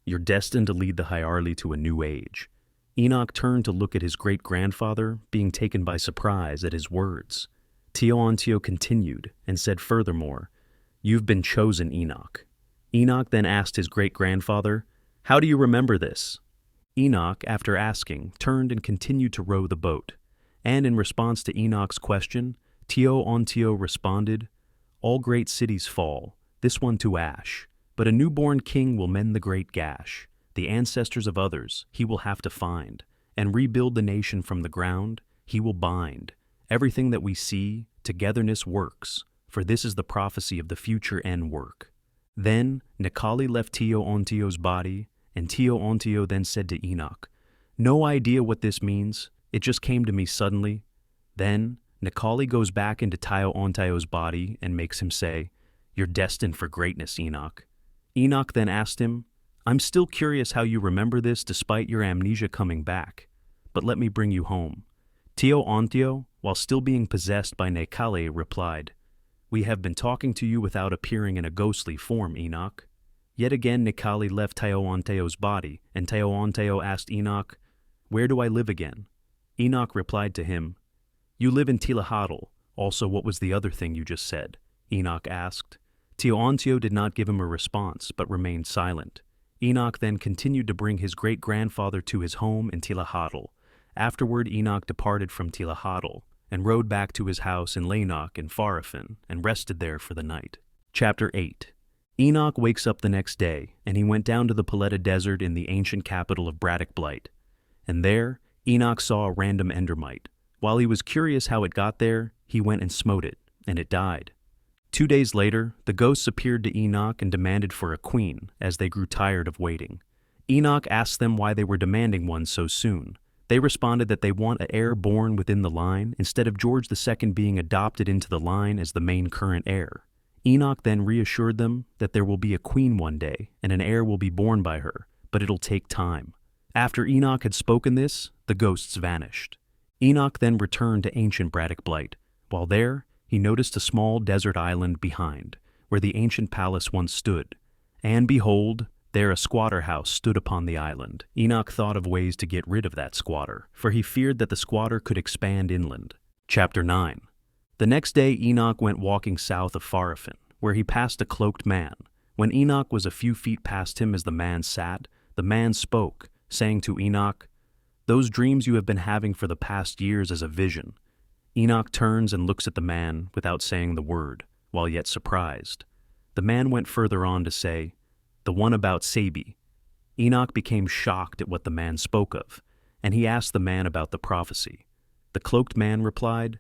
[SPEAKER 1] You're destined to lead the Hyarli to a new age." Enoch turned to look at his great-grandfather, being taken by surprise at his words. Tiontio continued and said furthermore, "You've been chosen, Enoch." Enoch then asked his great-grandfather, "How do you remember this?" Enoch, after asking, turned and continued to row the boat, and in response to Enoch's question, Tiontio responded, "All great cities fall, this one to ash, but a newborn king will mend the great gash. The ancestors of others he will have to find, and rebuild the nation from the ground he will bind. Everything that we see, togetherness works, for this is the prophecy of the future end work." Then Nikali left Tiontio's body, and Tiontio then said to Enoch, "No idea what this means, it just came to me suddenly." Then Nikali goes back into Tiontio's body and makes him say, "You're destined for greatness, Enoch." Enoch then asked him, "I'm still curious how you remember this despite your amnesia coming back, but let me bring you home." Tiontio, while still being possessed by Nikali, replied, "We have been talking to you without appearing in a ghostly form, Enoch." Yet again Nikali left Tiontio's body, and Tiontio asked Enoch, "Where do I live again?" Enoch replied to him, "You live in Tillahotl. Also, what was the other thing you just said?" Enoch asked. Tiontio did not give him a response, but remained silent. Enoch then continued to bring his great-grandfather to his home in Tillahotl. Afterward Enoch departed from Tillahotl, and rode back to his house in Lainoch in Farafin, and rested there for the night. Chapter 8. Enoch wakes up the next day, and he went down to the Paletta Desert in the ancient capital of Braddock Blight. And there, Enoch saw a random endermite. While he was curious how it got there, he went and smote it, and it died. 2 days later, the ghosts appeared to Enoch and demanded for a queen, as they grew tired of waiting. Enoch asked them why they were demanding one so soon. They responded that they want an heir born within the line, instead of George II being adopted into the line as the main current heir. Enoch then reassured them that there will be a queen one day, and an heir will be born by her, but it'll take time. After Enoch had spoken this, the ghosts vanished. Enoch then returned to ancient Braddock Blight. While there, he noticed a small desert island behind, where the ancient palace once stood. And behold, there a squatter house stood upon the island. Enoch thought of ways to get rid of that squatter, for he feared that the squatter could expand inland. Chapter 9. The next day Enoch went walking south of Farafin, where he passed a cloaked man. When Enoch was a few feet past him as the man sat, the man spoke, saying to Enoch, "Those dreams you have been having for the past years as a vision." Enoch turns and looks at the man without saying the word, while yet surprised. The man went further on to say, "The one about Sabi." Enoch became shocked at what the man spoke of, and he asked the man about the prophecy. The cloaked man replied,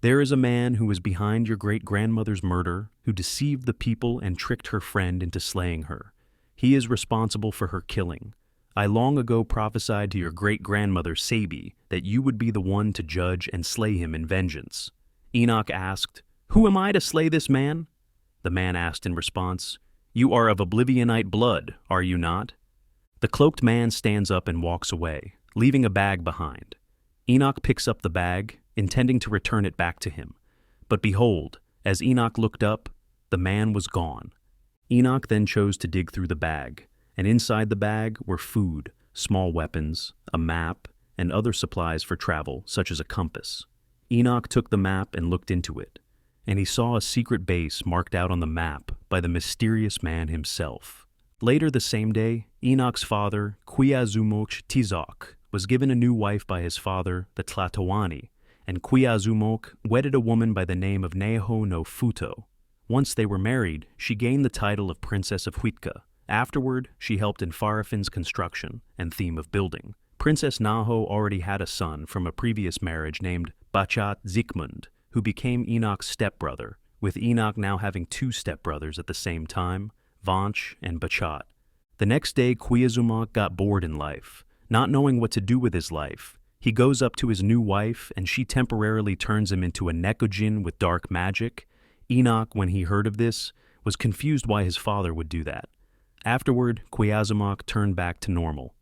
[SPEAKER 1] "There is a man who was behind your great-grandmother's murder, who deceived the people and tricked her friend into slaying her. He is responsible for her killing. I long ago prophesied to your great-grandmother Sabi that you would be the one to judge and slay him in vengeance." Enoch asked, "Who am I to slay this man?" The man asked in response, "You are of Oblivionite blood, are you not?" The cloaked man stands up and walks away, leaving a bag behind. Enoch picks up the bag, intending to return it back to him. But behold, as Enoch looked up, the man was gone. Enoch then chose to dig through the bag, and inside the bag were food, small weapons, a map, and other supplies for travel, such as a compass. Enoch took the map and looked into it, and he saw a secret base marked out on the map by the mysterious man himself. Later the same day, Enoch's father, Quiazumok Tizoc, was given a new wife by his father, the Tlatoani, and Quiazumok wedded a woman by the name of Neho no Futo. Once they were married, she gained the title of Princess of Huitka. Afterward, she helped in Farafin's construction and theme of building. Princess Naho already had a son from a previous marriage named Bachat Zikmund, who became Enoch's stepbrother, with Enoch now having 2 stepbrothers at the same time, Vanch and Bachat. The next day, Quiazumok got bored in life. Not knowing what to do with his life, he goes up to his new wife, and she temporarily turns him into a Nekojin with dark magic. Enoch, when he heard of this, was confused why his father would do that. Afterward, Quiazumok turned back to normal.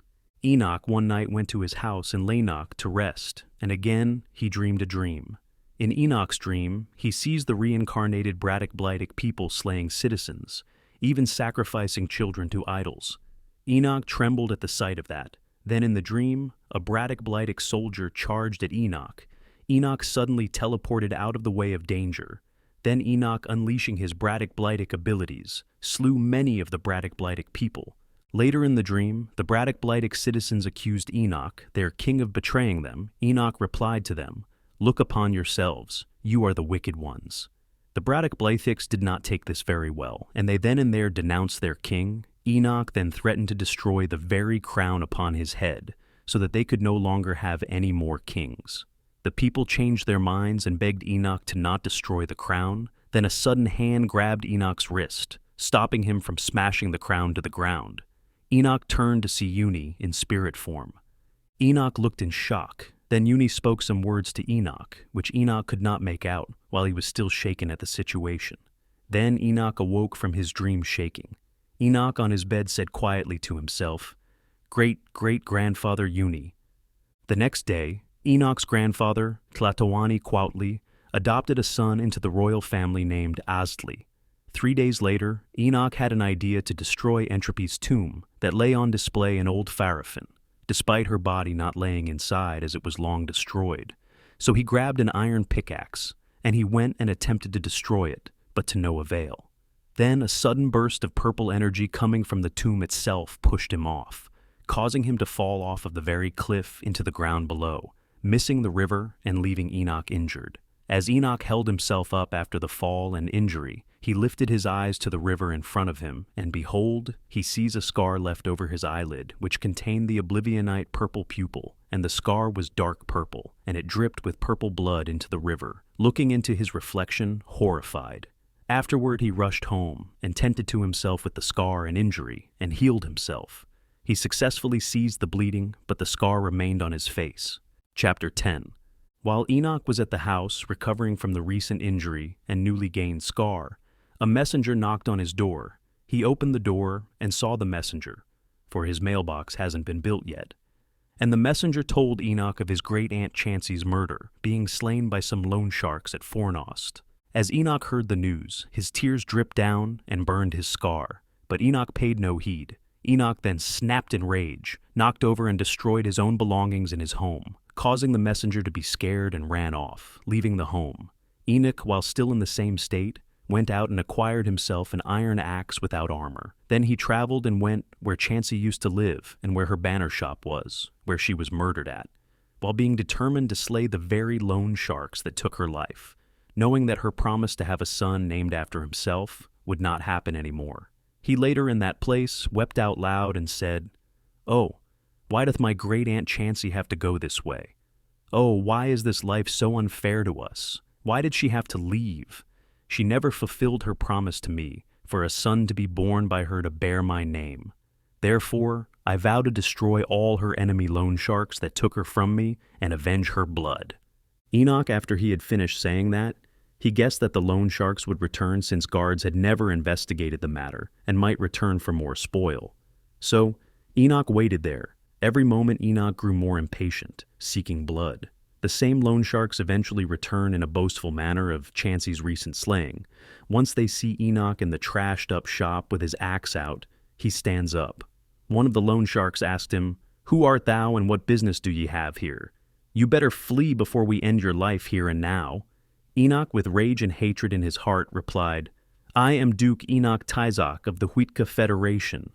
[SPEAKER 1] Enoch one night went to his house in Lainach to rest, and again he dreamed a dream. In Enoch's dream, he sees the reincarnated Braddock Blightic people slaying citizens, even sacrificing children to idols. Enoch trembled at the sight of that. Then in the dream, a Braddock Blightic soldier charged at Enoch. Enoch suddenly teleported out of the way of danger. Then Enoch, unleashing his Braddock Blightic abilities, slew many of the Braddock Blightic people. Later in the dream, the Braddock Blightic citizens accused Enoch, their king, of betraying them. Enoch replied to them, "Look upon yourselves, you are the wicked ones." The Braddock Blythics did not take this very well, and they then and there denounced their king. Enoch then threatened to destroy the very crown upon his head, so that they could no longer have any more kings. The people changed their minds and begged Enoch to not destroy the crown. Then a sudden hand grabbed Enoch's wrist, stopping him from smashing the crown to the ground. Enoch turned to see Uni in spirit form. Enoch looked in shock. Then Uni spoke some words to Enoch, which Enoch could not make out while he was still shaken at the situation. Then Enoch awoke from his dream shaking. Enoch on his bed said quietly to himself, "Great-great-grandfather Uni." The next day, Enoch's grandfather, Tlatoani Quautli, adopted a son into the royal family named Aztli. 3 days later, Enoch had an idea to destroy Entropy's tomb that lay on display in Old Farafin, despite her body not laying inside as it was long destroyed. So he grabbed an iron pickaxe, and he went and attempted to destroy it, but to no avail. Then a sudden burst of purple energy coming from the tomb itself pushed him off, causing him to fall off of the very cliff into the ground below, missing the river and leaving Enoch injured. As Enoch held himself up after the fall and injury, he lifted his eyes to the river in front of him, and behold, he sees a scar left over his eyelid, which contained the oblivionite purple pupil, and the scar was dark purple, and it dripped with purple blood into the river. Looking into his reflection, horrified. Afterward he rushed home, and tended to himself with the scar and injury, and healed himself. He successfully seized the bleeding, but the scar remained on his face. Chapter 10. While Enoch was at the house recovering from the recent injury and newly gained scar, a messenger knocked on his door. He opened the door and saw the messenger, for his mailbox hasn't been built yet. And the messenger told Enoch of his great-aunt Chancey's murder, being slain by some loan sharks at Fornost. As Enoch heard the news, his tears dripped down and burned his scar, but Enoch paid no heed. Enoch then snapped in rage, knocked over and destroyed his own belongings in his home, causing the messenger to be scared and ran off, leaving the home. Enoch, while still in the same state, went out and acquired himself an iron axe without armor. Then he traveled and went where Chancey used to live and where her banner shop was, where she was murdered at, while being determined to slay the very loan sharks that took her life, knowing that her promise to have a son named after himself would not happen anymore. He later in that place wept out loud and said, "Oh, why doth my great-aunt Chancey have to go this way? Oh, why is this life so unfair to us? Why did she have to leave? She never fulfilled her promise to me, for a son to be born by her to bear my name. Therefore, I vow to destroy all her enemy loan sharks that took her from me and avenge her blood." Enoch, after he had finished saying that, he guessed that the loan sharks would return since guards had never investigated the matter and might return for more spoil. So, Enoch waited there. Every moment Enoch grew more impatient, seeking blood. The same loan sharks eventually return in a boastful manner of Chancey's recent slaying. Once they see Enoch in the trashed-up shop with his axe out, he stands up. One of the loan sharks asked him, "Who art thou and what business do ye have here? You better flee before we end your life here and now." Enoch, with rage and hatred in his heart, replied, "I am Duke Enoch Tizoc of the Huitka Federation.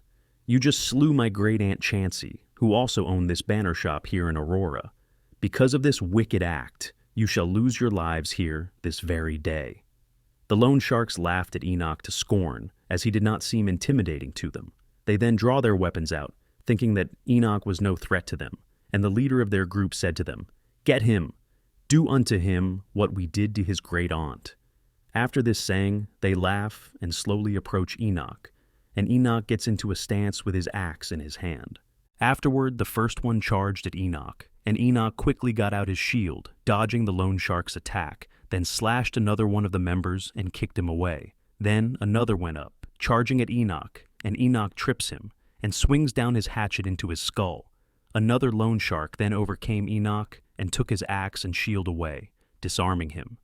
[SPEAKER 1] You just slew my great-aunt Chancey, who also owned this banner shop here in Aurora. Because of this wicked act, you shall lose your lives here this very day." The loan sharks laughed at Enoch to scorn, as he did not seem intimidating to them. They then draw their weapons out, thinking that Enoch was no threat to them, and the leader of their group said to them, "Get him! Do unto him what we did to his great-aunt." After this saying, they laugh and slowly approach Enoch, and Enoch gets into a stance with his axe in his hand. Afterward, the first one charged at Enoch, and Enoch quickly got out his shield, dodging the loan shark's attack, then slashed another one of the members and kicked him away. Then another went up, charging at Enoch, and Enoch trips him, and swings down his hatchet into his skull. Another loan shark then overcame Enoch and took his axe and shield away, disarming him.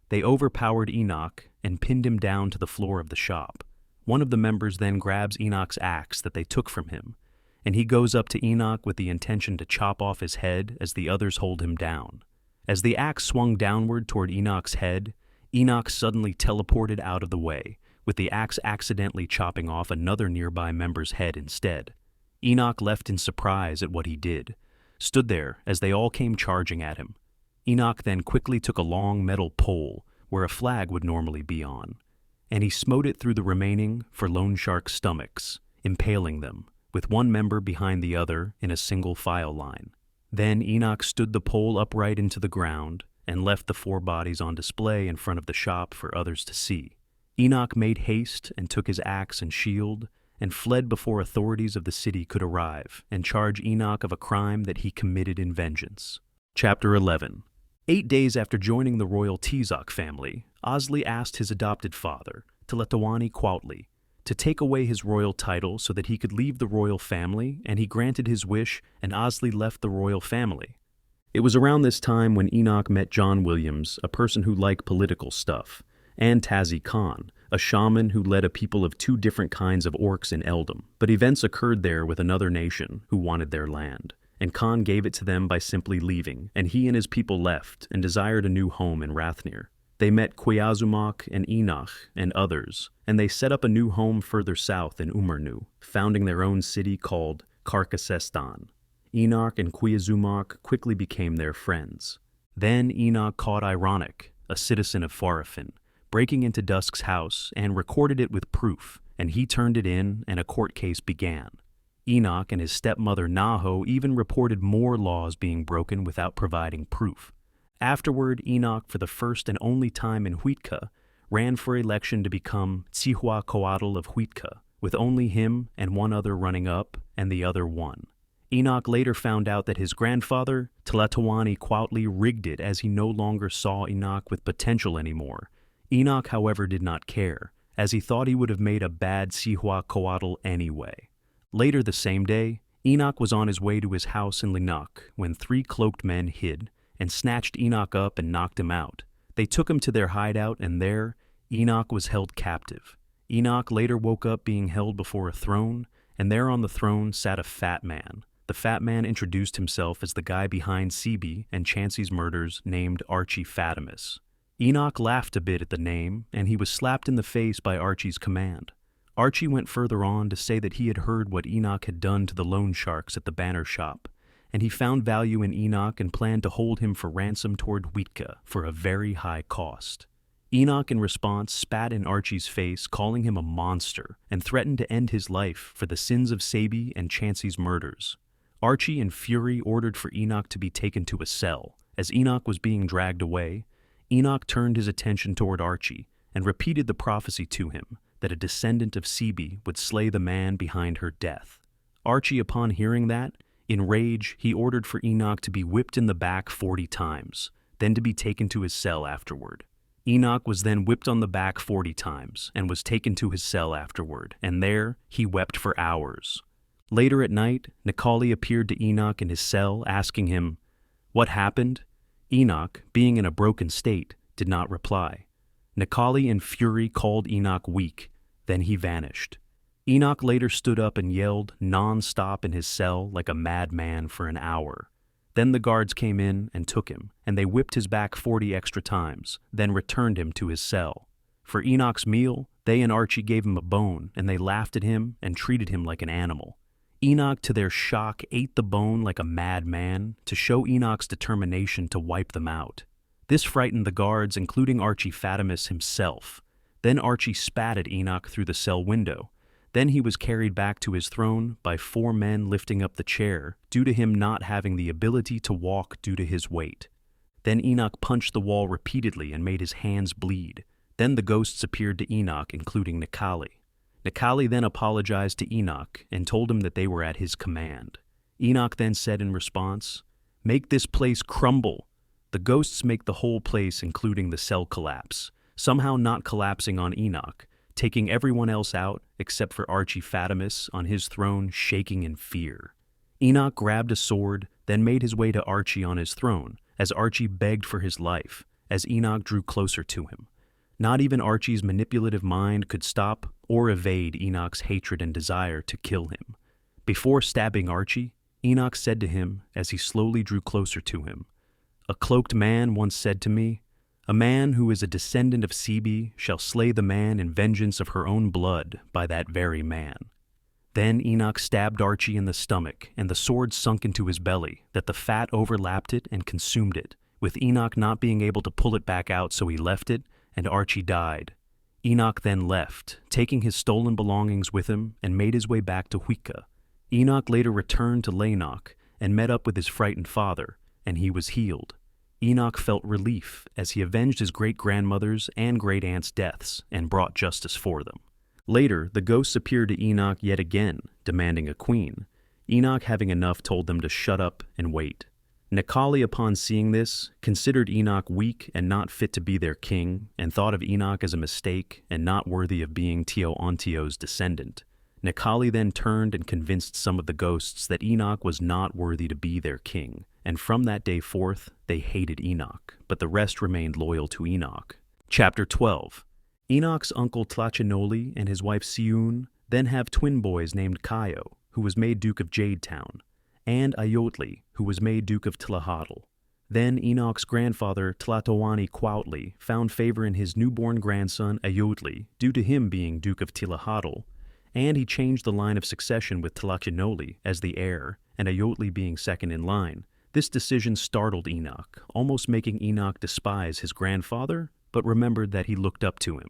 [SPEAKER 1] They overpowered Enoch and pinned him down to the floor of the shop. One of the members then grabs Enoch's axe that they took from him, and he goes up to Enoch with the intention to chop off his head as the others hold him down. As the axe swung downward toward Enoch's head, Enoch suddenly teleported out of the way, with the axe accidentally chopping off another nearby member's head instead. Enoch, left in surprise at what he did, stood there as they all came charging at him. Enoch then quickly took a long metal pole where a flag would normally be on, and he smote it through the remaining for loan sharks' stomachs, impaling them, with one member behind the other in a single file line. Then Enoch stood the pole upright into the ground and left the 4 bodies on display in front of the shop for others to see. Enoch made haste and took his axe and shield and fled before authorities of the city could arrive and charge Enoch of a crime that he committed in vengeance. Chapter 11. 8 days after joining the royal Tizoc family, Ozli asked his adopted father, Tletawani Quautli, to take away his royal title so that he could leave the royal family, and he granted his wish, and Ozli left the royal family. It was around this time when Enoch met John Williams, a person who liked political stuff, and Tazi Khan, a shaman who led a people of 2 different kinds of orcs in Eldom. But events occurred there with another nation who wanted their land, and Khan gave it to them by simply leaving, and he and his people left and desired a new home in Rathnir. They met Quiazumak and Enoch and others, and they set up a new home further south in Umarnu, founding their own city called Carcassestan. Enoch and Quiazumak quickly became their friends. Then Enoch caught Ironic, a citizen of Farafin, breaking into Dusk's house and recorded it with proof, and he turned it in and a court case began. Enoch and his stepmother Naho even reported more laws being broken without providing proof. Afterward, Enoch, for the first and only time in Huitka, ran for election to become Tsihuacoatl of Huitka, with only him and one other running up, and the other won. Enoch later found out that his grandfather, Tlatoani Quautli, rigged it as he no longer saw Enoch with potential anymore. Enoch, however, did not care, as he thought he would have made a bad Tsihuacoatl anyway. Later the same day, Enoch was on his way to his house in Enoch when 3 cloaked men hid and snatched Enoch up and knocked him out. They took him to their hideout, and there, Enoch was held captive. Enoch later woke up being held before a throne, and there on the throne sat a fat man. The fat man introduced himself as the guy behind Sebi and Chansey's murders named Archie Fatimus. Enoch laughed a bit at the name, and he was slapped in the face by Archie's command. Archie went further on to say that he had heard what Enoch had done to the loan sharks at the banner shop, and he found value in Enoch and planned to hold him for ransom toward Huitka for a very high cost. Enoch, in response, spat in Archie's face, calling him a monster, and threatened to end his life for the sins of Sebi and Chansey's murders. Archie, in fury, ordered for Enoch to be taken to a cell. As Enoch was being dragged away, Enoch turned his attention toward Archie and repeated the prophecy to him that a descendant of Sebi would slay the man behind her death. Archie, upon hearing that, in rage, he ordered for Enoch to be whipped in the back 40 times, then to be taken to his cell afterward. Enoch was then whipped on the back 40 times and was taken to his cell afterward, and there he wept for hours. Later at night, Nikali appeared to Enoch in his cell, asking him, "What happened?" Enoch, being in a broken state, did not reply. Nikali, in fury, called Enoch weak. Then he vanished. Enoch later stood up and yelled non-stop in his cell like a madman for an hour. Then the guards came in and took him, and they whipped his back 40 extra times, then returned him to his cell. For Enoch's meal, they and Archie gave him a bone, and they laughed at him and treated him like an animal. Enoch, to their shock, ate the bone like a madman to show Enoch's determination to wipe them out. This frightened the guards, including Archie Fatimus himself. Then Archie spat at Enoch through the cell window. Then he was carried back to his throne by 4 men lifting up the chair, due to him not having the ability to walk due to his weight. Then Enoch punched the wall repeatedly and made his hands bleed. Then the ghosts appeared to Enoch, including Nikali. Nikali then apologized to Enoch and told him that they were at his command. Enoch then said in response, "Make this place crumble." The ghosts make the whole place, including the cell, collapse, somehow not collapsing on Enoch, taking everyone else out except for Archie Fatimus on his throne, shaking in fear. Enoch grabbed a sword, then made his way to Archie on his throne, as Archie begged for his life, as Enoch drew closer to him. Not even Archie's manipulative mind could stop or evade Enoch's hatred and desire to kill him. Before stabbing Archie, Enoch said to him as he slowly drew closer to him, "A cloaked man once said to me, 'A man who is a descendant of Sebi shall slay the man in vengeance of her own blood by that very man.'" Then Enoch stabbed Archie in the stomach, and the sword sunk into his belly, that the fat overlapped it and consumed it, with Enoch not being able to pull it back out, so he left it, and Archie died. Enoch then left, taking his stolen belongings with him, and made his way back to Huitka. Enoch later returned to Enoch and met up with his frightened father, and he was healed. Enoch felt relief as he avenged his great-grandmother's and great-aunt's deaths and brought justice for them. Later, the ghosts appeared to Enoch yet again, demanding a queen. Enoch, having enough, told them to shut up and wait. Nikali, upon seeing this, considered Enoch weak and not fit to be their king, and thought of Enoch as a mistake and not worthy of being Tio-Ontio's descendant. Nikali then turned and convinced some of the ghosts that Enoch was not worthy to be their king, and from that day forth, they hated Enoch, but the rest remained loyal to Enoch. Chapter 12. Enoch's uncle Tlachinoli and his wife Siun then have twin boys named Kaio, who was made Duke of Jadetown, and Ayotli, who was made Duke of Tlahatl. Then Enoch's grandfather Tlatoani Quautli found favor in his newborn grandson Ayotli, due to him being Duke of Tlahatl, and he changed the line of succession with Tlachinoli as the heir, and Ayotli being second in line. This decision startled Enoch, almost making Enoch despise his grandfather, but remembered that he looked up to him.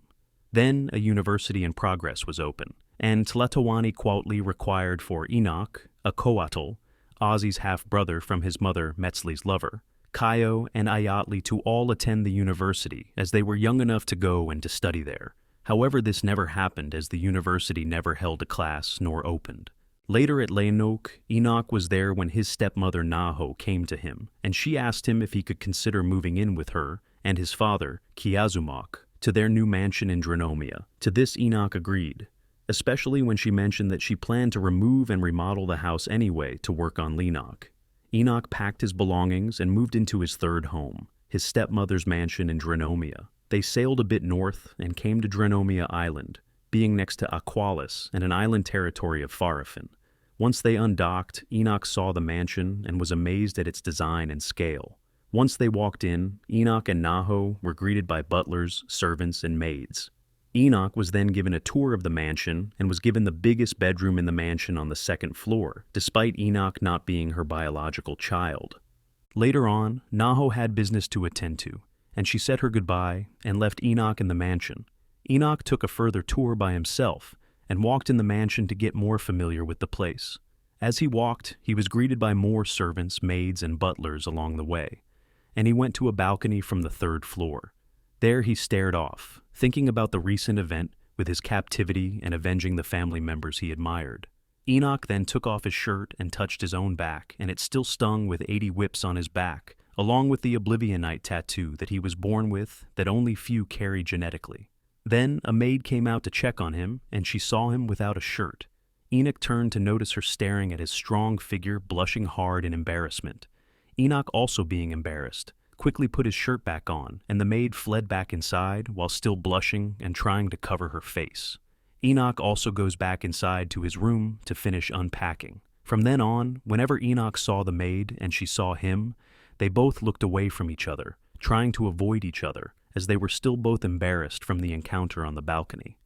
[SPEAKER 1] Then a university in progress was open, and Tlatoani Quautli required for Enoch, a coatl, Ozzy's half-brother from his mother Metzli's lover, Kaio and Ayatli to all attend the university, as they were young enough to go and to study there. However, this never happened, as the university never held a class nor opened. Later at Enoch, Enoch was there when his stepmother Naho came to him, and she asked him if he could consider moving in with her and his father, Kiazumok, to their new mansion in Dranomia. To this Enoch agreed, especially when she mentioned that she planned to remove and remodel the house anyway to work on Lenok. Enoch packed his belongings and moved into his third home, his stepmother's mansion in Dranomia. They sailed a bit north and came to Dranomia Island, being next to Aqualis and an island territory of Farafin. Once they undocked, Enoch saw the mansion and was amazed at its design and scale. Once they walked in, Enoch and Naho were greeted by butlers, servants, and maids. Enoch was then given a tour of the mansion and was given the biggest bedroom in the mansion on the second floor, despite Enoch not being her biological child. Later on, Naho had business to attend to, and she said her goodbye and left Enoch in the mansion. Enoch took a further tour by himself and walked in the mansion to get more familiar with the place. As he walked, he was greeted by more servants, maids, and butlers along the way, and he went to a balcony from the third floor. There he stared off, thinking about the recent event with his captivity and avenging the family members he admired. Enoch then took off his shirt and touched his own back, and it still stung with 80 whips on his back, along with the Oblivionite tattoo that he was born with that only few carry genetically. Then a maid came out to check on him, and she saw him without a shirt. Enoch turned to notice her staring at his strong figure, blushing hard in embarrassment. Enoch, also being embarrassed, quickly put his shirt back on, and the maid fled back inside while still blushing and trying to cover her face. Enoch also goes back inside to his room to finish unpacking. From then on, whenever Enoch saw the maid and she saw him, they both looked away from each other, trying to avoid each other, as they were still both embarrassed from the encounter on the balcony.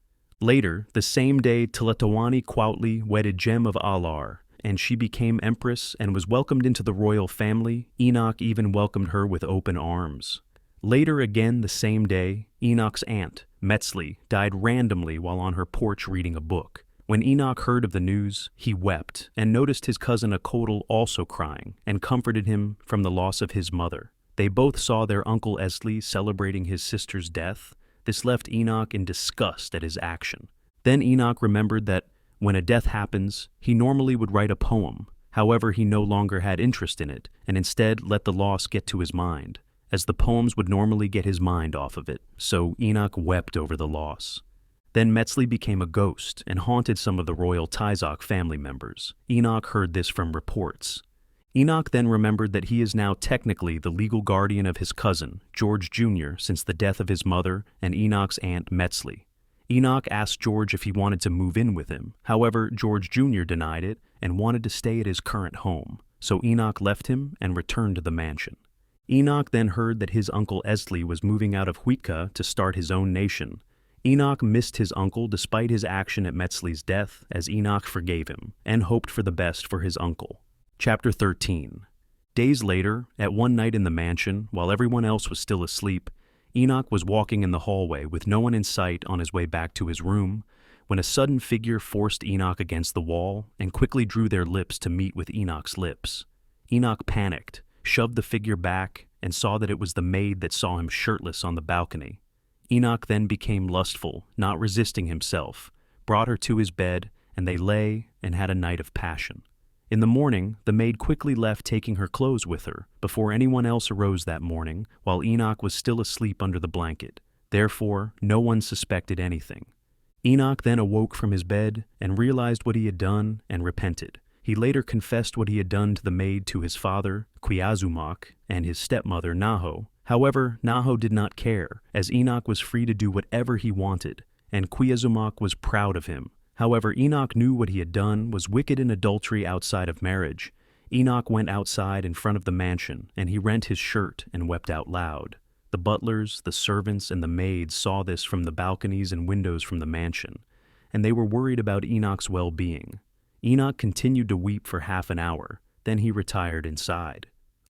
[SPEAKER 1] Later, the same day, Tlatoani Quautli wedded Gem of Alar, and she became empress and was welcomed into the royal family. Enoch even welcomed her with open arms. Later again the same day, Enoch's aunt, Metzli, died randomly while on her porch reading a book. When Enoch heard of the news, he wept and noticed his cousin Akodal also crying and comforted him from the loss of his mother. They both saw their uncle Esli celebrating his sister's death. This left Enoch in disgust at his action. Then Enoch remembered that when a death happens, he normally would write a poem. However, he no longer had interest in it, and instead let the loss get to his mind, as the poems would normally get his mind off of it. So Enoch wept over the loss. Then Metzli became a ghost and haunted some of the royal Tizoc family members. Enoch heard this from reports. Enoch then remembered that he is now technically the legal guardian of his cousin, George Jr., since the death of his mother and Enoch's aunt Metzli. Enoch asked George if he wanted to move in with him. However, George Jr. denied it and wanted to stay at his current home, so Enoch left him and returned to the mansion. Enoch then heard that his uncle Esli was moving out of Huitka to start his own nation. Enoch missed his uncle despite his action at Metzli's death, as Enoch forgave him and hoped for the best for his uncle. Chapter 13. Days later, at one night in the mansion, while everyone else was still asleep, Enoch was walking in the hallway with no one in sight on his way back to his room, when a sudden figure forced Enoch against the wall and quickly drew their lips to meet with Enoch's lips. Enoch panicked, shoved the figure back, and saw that it was the maid that saw him shirtless on the balcony. Enoch then became lustful, not resisting himself, brought her to his bed, and they lay and had a night of passion. In the morning, the maid quickly left, taking her clothes with her, before anyone else arose that morning, while Enoch was still asleep under the blanket. Therefore, no one suspected anything. Enoch then awoke from his bed and realized what he had done and repented. He later confessed what he had done to the maid to his father, Quiazumok, and his stepmother, Naho. However, Naho did not care, as Enoch was free to do whatever he wanted, and Quiazumok was proud of him. However, Enoch knew what he had done was wicked in adultery outside of marriage. Enoch went outside in front of the mansion, and he rent his shirt and wept out loud. The butlers, the servants, and the maids saw this from the balconies and windows from the mansion, and they were worried about Enoch's well-being. Enoch continued to weep for half an hour, then he retired inside.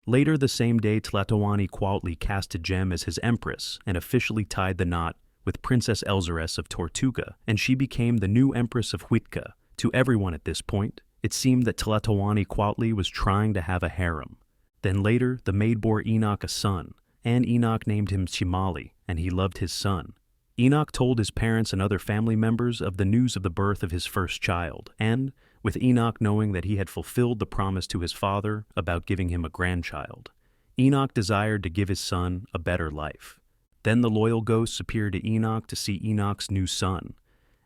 [SPEAKER 1] Later the same day, Tlatoani Cuautli cast a gem as his empress and officially tied the knot with Princess Elzaress of Tortuga, and she became the new Empress of Huitca. To everyone at this point, it seemed that Tlatoani Cuautli was trying to have a harem. Then later, the maid bore Enoch a son, and Enoch named him Chimali, and he loved his son. Enoch told his parents and other family members of the news of the birth of his first child, and, with Enoch knowing that he had fulfilled the promise to his father about giving him a grandchild, Enoch desired to give his son a better life. Then the loyal ghosts appeared to Enoch to see Enoch's new son,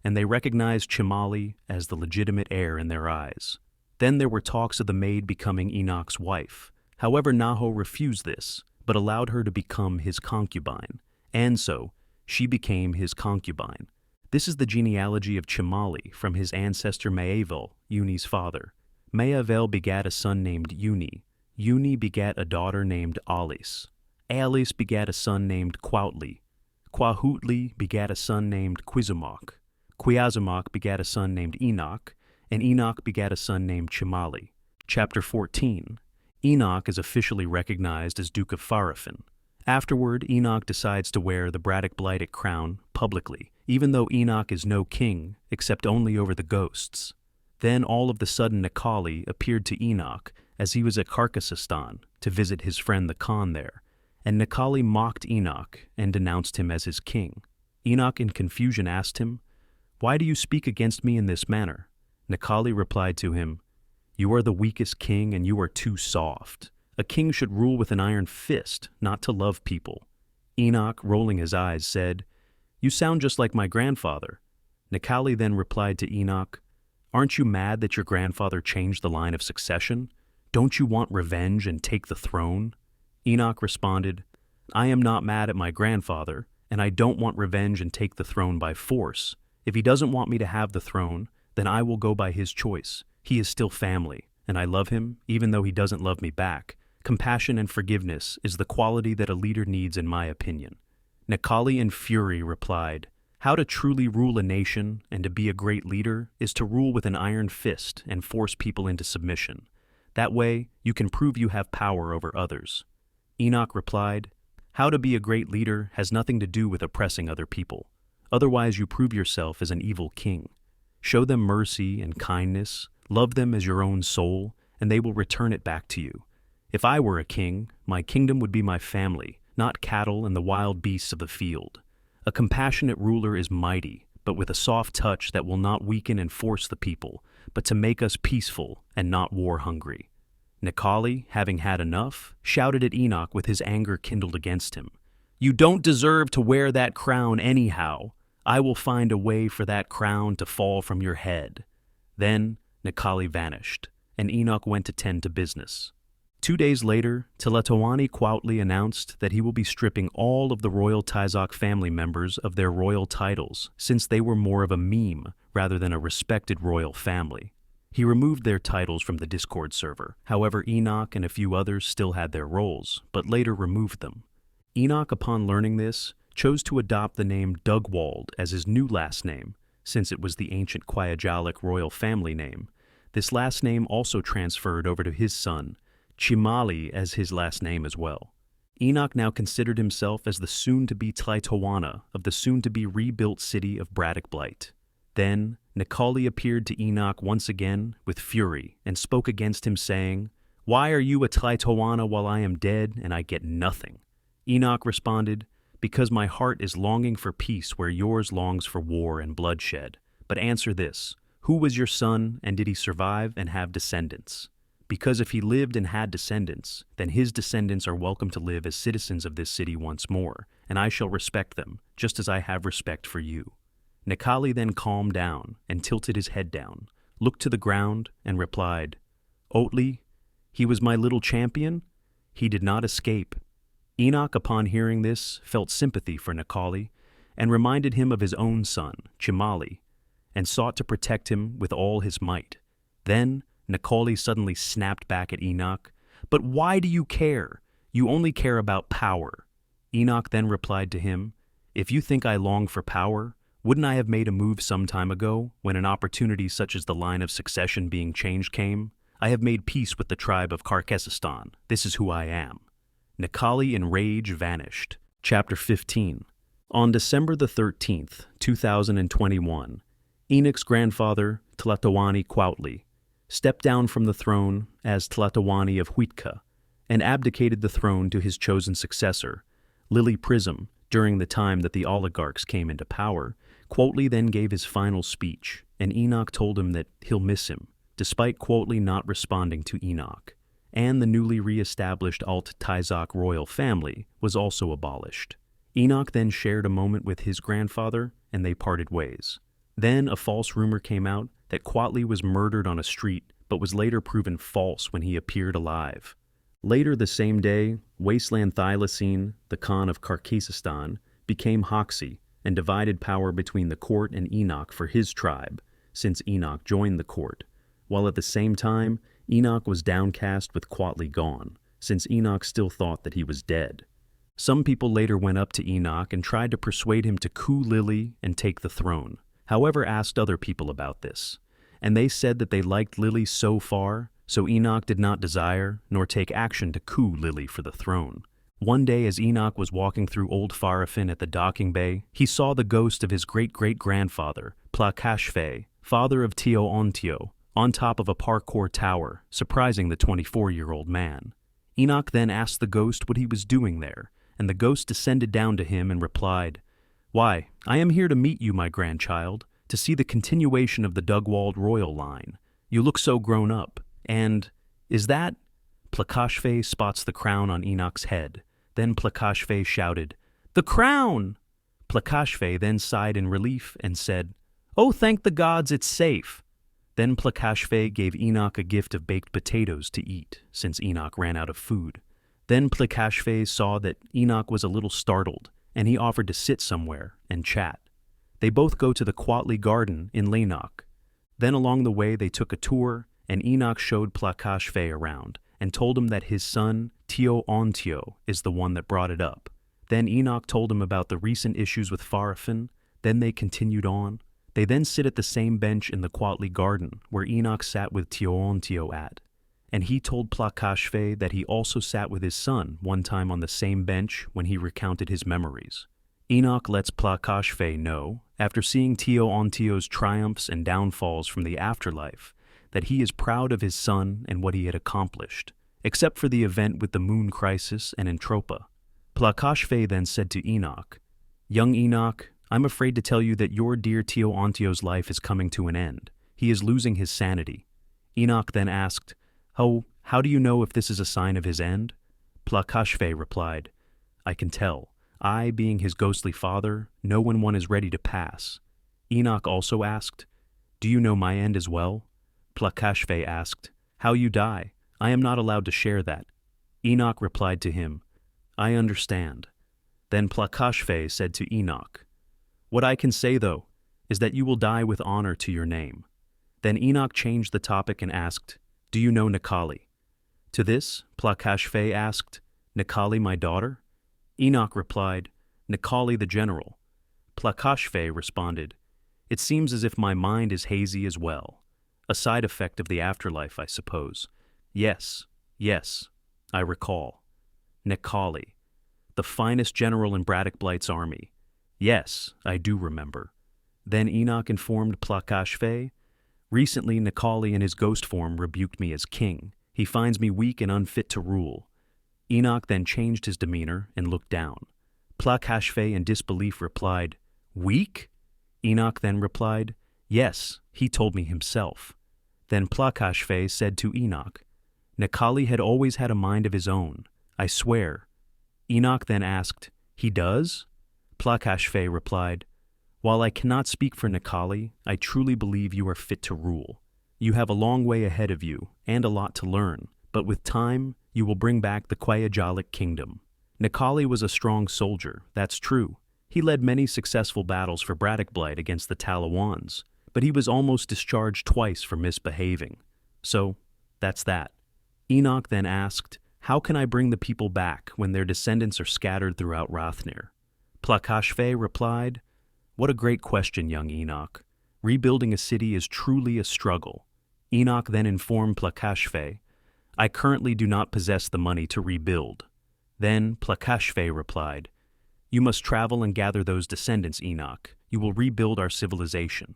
[SPEAKER 1] and they recognized Chimali as the legitimate heir in their eyes. Then there were talks of the maid becoming Enoch's wife. However, Naho refused this, but allowed her to become his concubine, and so she became his concubine. This is the genealogy of Chimali from his ancestor Maevel, Uni's father. Maevel begat a son named Uni. Uni begat a daughter named Alice. Alice begat a son named Cuautli. Cuautli begat a son named Tizoc. Tizoc begat a son named Enoch, and Enoch begat a son named Chimali. Chapter 14. Enoch is officially recognized as Duke of Farafin. Afterward, Enoch decides to wear the Braddock Blighted crown publicly, even though Enoch is no king, except only over the ghosts. Then all of the sudden Necali appeared to Enoch as he was at Carcassistan to visit his friend the Khan there, and Necali mocked Enoch and denounced him as his king. Enoch in confusion asked him, "Why do you speak against me in this manner?" Necali replied to him, "You are the weakest king and you are too soft. A king should rule with an iron fist, not to love people." Enoch, rolling his eyes, said, "You sound just like my grandfather." Necali then replied to Enoch, "Aren't you mad that your grandfather changed the line of succession? Don't you want revenge and take the throne?" Enoch responded, "I am not mad at my grandfather, and I don't want revenge and take the throne by force. If he doesn't want me to have the throne, then I will go by his choice. He is still family, and I love him even though he doesn't love me back. Compassion and forgiveness is the quality that a leader needs in my opinion." Necali in fury replied, "How to truly rule a nation and to be a great leader is to rule with an iron fist and force people into submission. That way, you can prove you have power over others." Enoch replied, "How to be a great leader has nothing to do with oppressing other people. Otherwise, you prove yourself as an evil king. Show them mercy and kindness, love them as your own soul, and they will return it back to you. If I were a king, my kingdom would be my family, not cattle and the wild beasts of the field. A compassionate ruler is mighty, but with a soft touch that will not weaken and force the people, but to make us peaceful and not war-hungry." Necali, having had enough, shouted at Enoch with his anger kindled against him, "You don't deserve to wear that crown anyhow. I will find a way for that crown to fall from your head." Then Necali vanished, and Enoch went to tend to business. 2 days later, Tlatoani Cuautli announced that he will be stripping all of the royal Tizoc family members of their royal titles, since they were more of a meme rather than a respected royal family. He removed their titles from the Discord server. However, Enoch and a few others still had their roles, but later removed them. Enoch, upon learning this, chose to adopt the name Dugwald as his new last name, since it was the ancient Kwajalein royal family name. This last name also transferred over to his son, Chimali, as his last name as well. Enoch now considered himself as the soon-to-be Tlaitoana of the soon-to-be rebuilt city of Braddock Blight. Then Necali appeared to Enoch once again with fury and spoke against him, saying, "Why are you a Tlaitoana while I am dead and I get nothing?" Enoch responded, "Because my heart is longing for peace where yours longs for war and bloodshed. But answer this, who was your son, and did he survive and have descendants? Because if he lived and had descendants, then his descendants are welcome to live as citizens of this city once more, and I shall respect them, just as I have respect for you." Necali then calmed down and tilted his head down, looked to the ground, and replied, "Oatli, he was my little champion? He did not escape." Enoch, upon hearing this, felt sympathy for Necali and reminded him of his own son, Chimali, and sought to protect him with all his might. Then Necali suddenly snapped back at Enoch, "But why do you care? You only care about power." Enoch then replied to him, "If you think I long for power, wouldn't I have made a move some time ago when an opportunity such as the line of succession being changed came? I have made peace with the tribe of Carcassistan. This is who I am." Necali in rage vanished. Chapter 15. On December the 13th, 2021, Enoch's grandfather, Tlatoani Cuautli, stepped down from the throne as Tlatoani of Huitka and abdicated the throne to his chosen successor, Lily Prism. During the time that the oligarchs came into power, Cuautli then gave his final speech, and Enoch told him that he'll miss him, despite Cuautli not responding to Enoch. And the newly re-established Alt Tizoc royal family was also abolished. Enoch then shared a moment with his grandfather, and they parted ways. Then a false rumor came out that Cuautli was murdered on a street, but was later proven false when he appeared alive. Later the same day, Wasteland Thylacine, the Khan of Carcassistan, became Hoxie and divided power between the court and Enoch for his tribe, since Enoch joined the court, while at the same time, Enoch was downcast with Cuautli gone, since Enoch still thought that he was dead. Some people later went up to Enoch and tried to persuade him to coup Lily and take the throne, however asked other people about this, and they said that they liked Lily so far, so Enoch did not desire nor take action to coup Lily for the throne. One day as Enoch was walking through Old Farafin at the docking bay, he saw the ghost of his great-great-grandfather, Plakashfe, father of Tio, on top of a parkour tower, surprising the 24-year-old man. Enoch then asked the ghost what he was doing there, and the ghost descended down to him and replied, "Why, I am here to meet you, my grandchild, to see the continuation of the Dugwald royal line. You look so grown up. And, is that?" Plakashfe spots the crown on Enoch's head. Then Plakashfe shouted, "The crown!" Plakashfe then sighed in relief and said, "Oh, thank the gods, it's safe." Then Plakashfe gave Enoch a gift of baked potatoes to eat, since Enoch ran out of food. Then Plakashfe saw that Enoch was a little startled, and he offered to sit somewhere and chat. They both go to the Cuautli garden in Enoch. Then along the way they took a tour, and Enoch showed Plakashfe around and told him that his son, Tio is the one that brought it up. Then Enoch told him about the recent issues with Farafin. Then they continued on. They then sit at the same bench in the Cuautli garden where Enoch sat with Tio at. And he told Plakashfe that he also sat with his son one time on the same bench when he recounted his memories. Enoch lets Plakashfe know, after seeing Tio's triumphs and downfalls from the afterlife, that he is proud of his son and what he had accomplished, except for the event with the moon crisis and Entropa. Plakashfe then said to Enoch, "Young Enoch, I'm afraid to tell you that your dear Tio's life is coming to an end. He is losing his sanity." Enoch then asked, "Oh, how do you know if this is a sign of his end?" Plakashfe replied, "I can tell. I, being his ghostly father, know when one is ready to pass." Enoch also asked, "Do you know my end as well?" Plakashfe asked, "How you die? I am not allowed to share that." Enoch replied to him, "I understand." Then Plakashfe said to Enoch, "What I can say, though, is that you will die with honor to your name." Then Enoch changed the topic and asked, "Do you know Necali?" To this, Plakashfe asked, "Necali my daughter?" Enoch replied, "Necali the general." Plakashfe responded, "It seems as if my mind is hazy as well. A side effect of the afterlife, I suppose. Yes, I recall. Necali, the finest general in Braddock Blight's army. Yes, I do remember." Then Enoch informed Plakashfe, "Recently Necali in his ghost form rebuked me as king. He finds me weak and unfit to rule." Enoch then changed his demeanor and looked down. Plakashfe in disbelief replied, "Weak?" Enoch then replied, "Yes, he told me himself." Then Plakashfe said to Enoch, "Necali had always had a mind of his own, I swear." Enoch then asked, "He does?" Plakashfe replied, "While I cannot speak for Necali, I truly believe you are fit to rule. You have a long way ahead of you and a lot to learn, but with time, you will bring back the Kwayajalik kingdom." Necali was a strong soldier, that's true. He led many successful battles for Braddock Blight against the Talawans, but he was almost discharged twice for misbehaving. So, that's that. Enoch then asked, "How can I bring the people back when their descendants are scattered throughout Rathnir?" Plakashfe replied, "What a great question, young Enoch. Rebuilding a city is truly a struggle. Enoch then informed Plakashfe, "I currently do not possess the money to rebuild." Then Plakashfe replied, "You must travel and gather those descendants, Enoch. You will rebuild our civilization."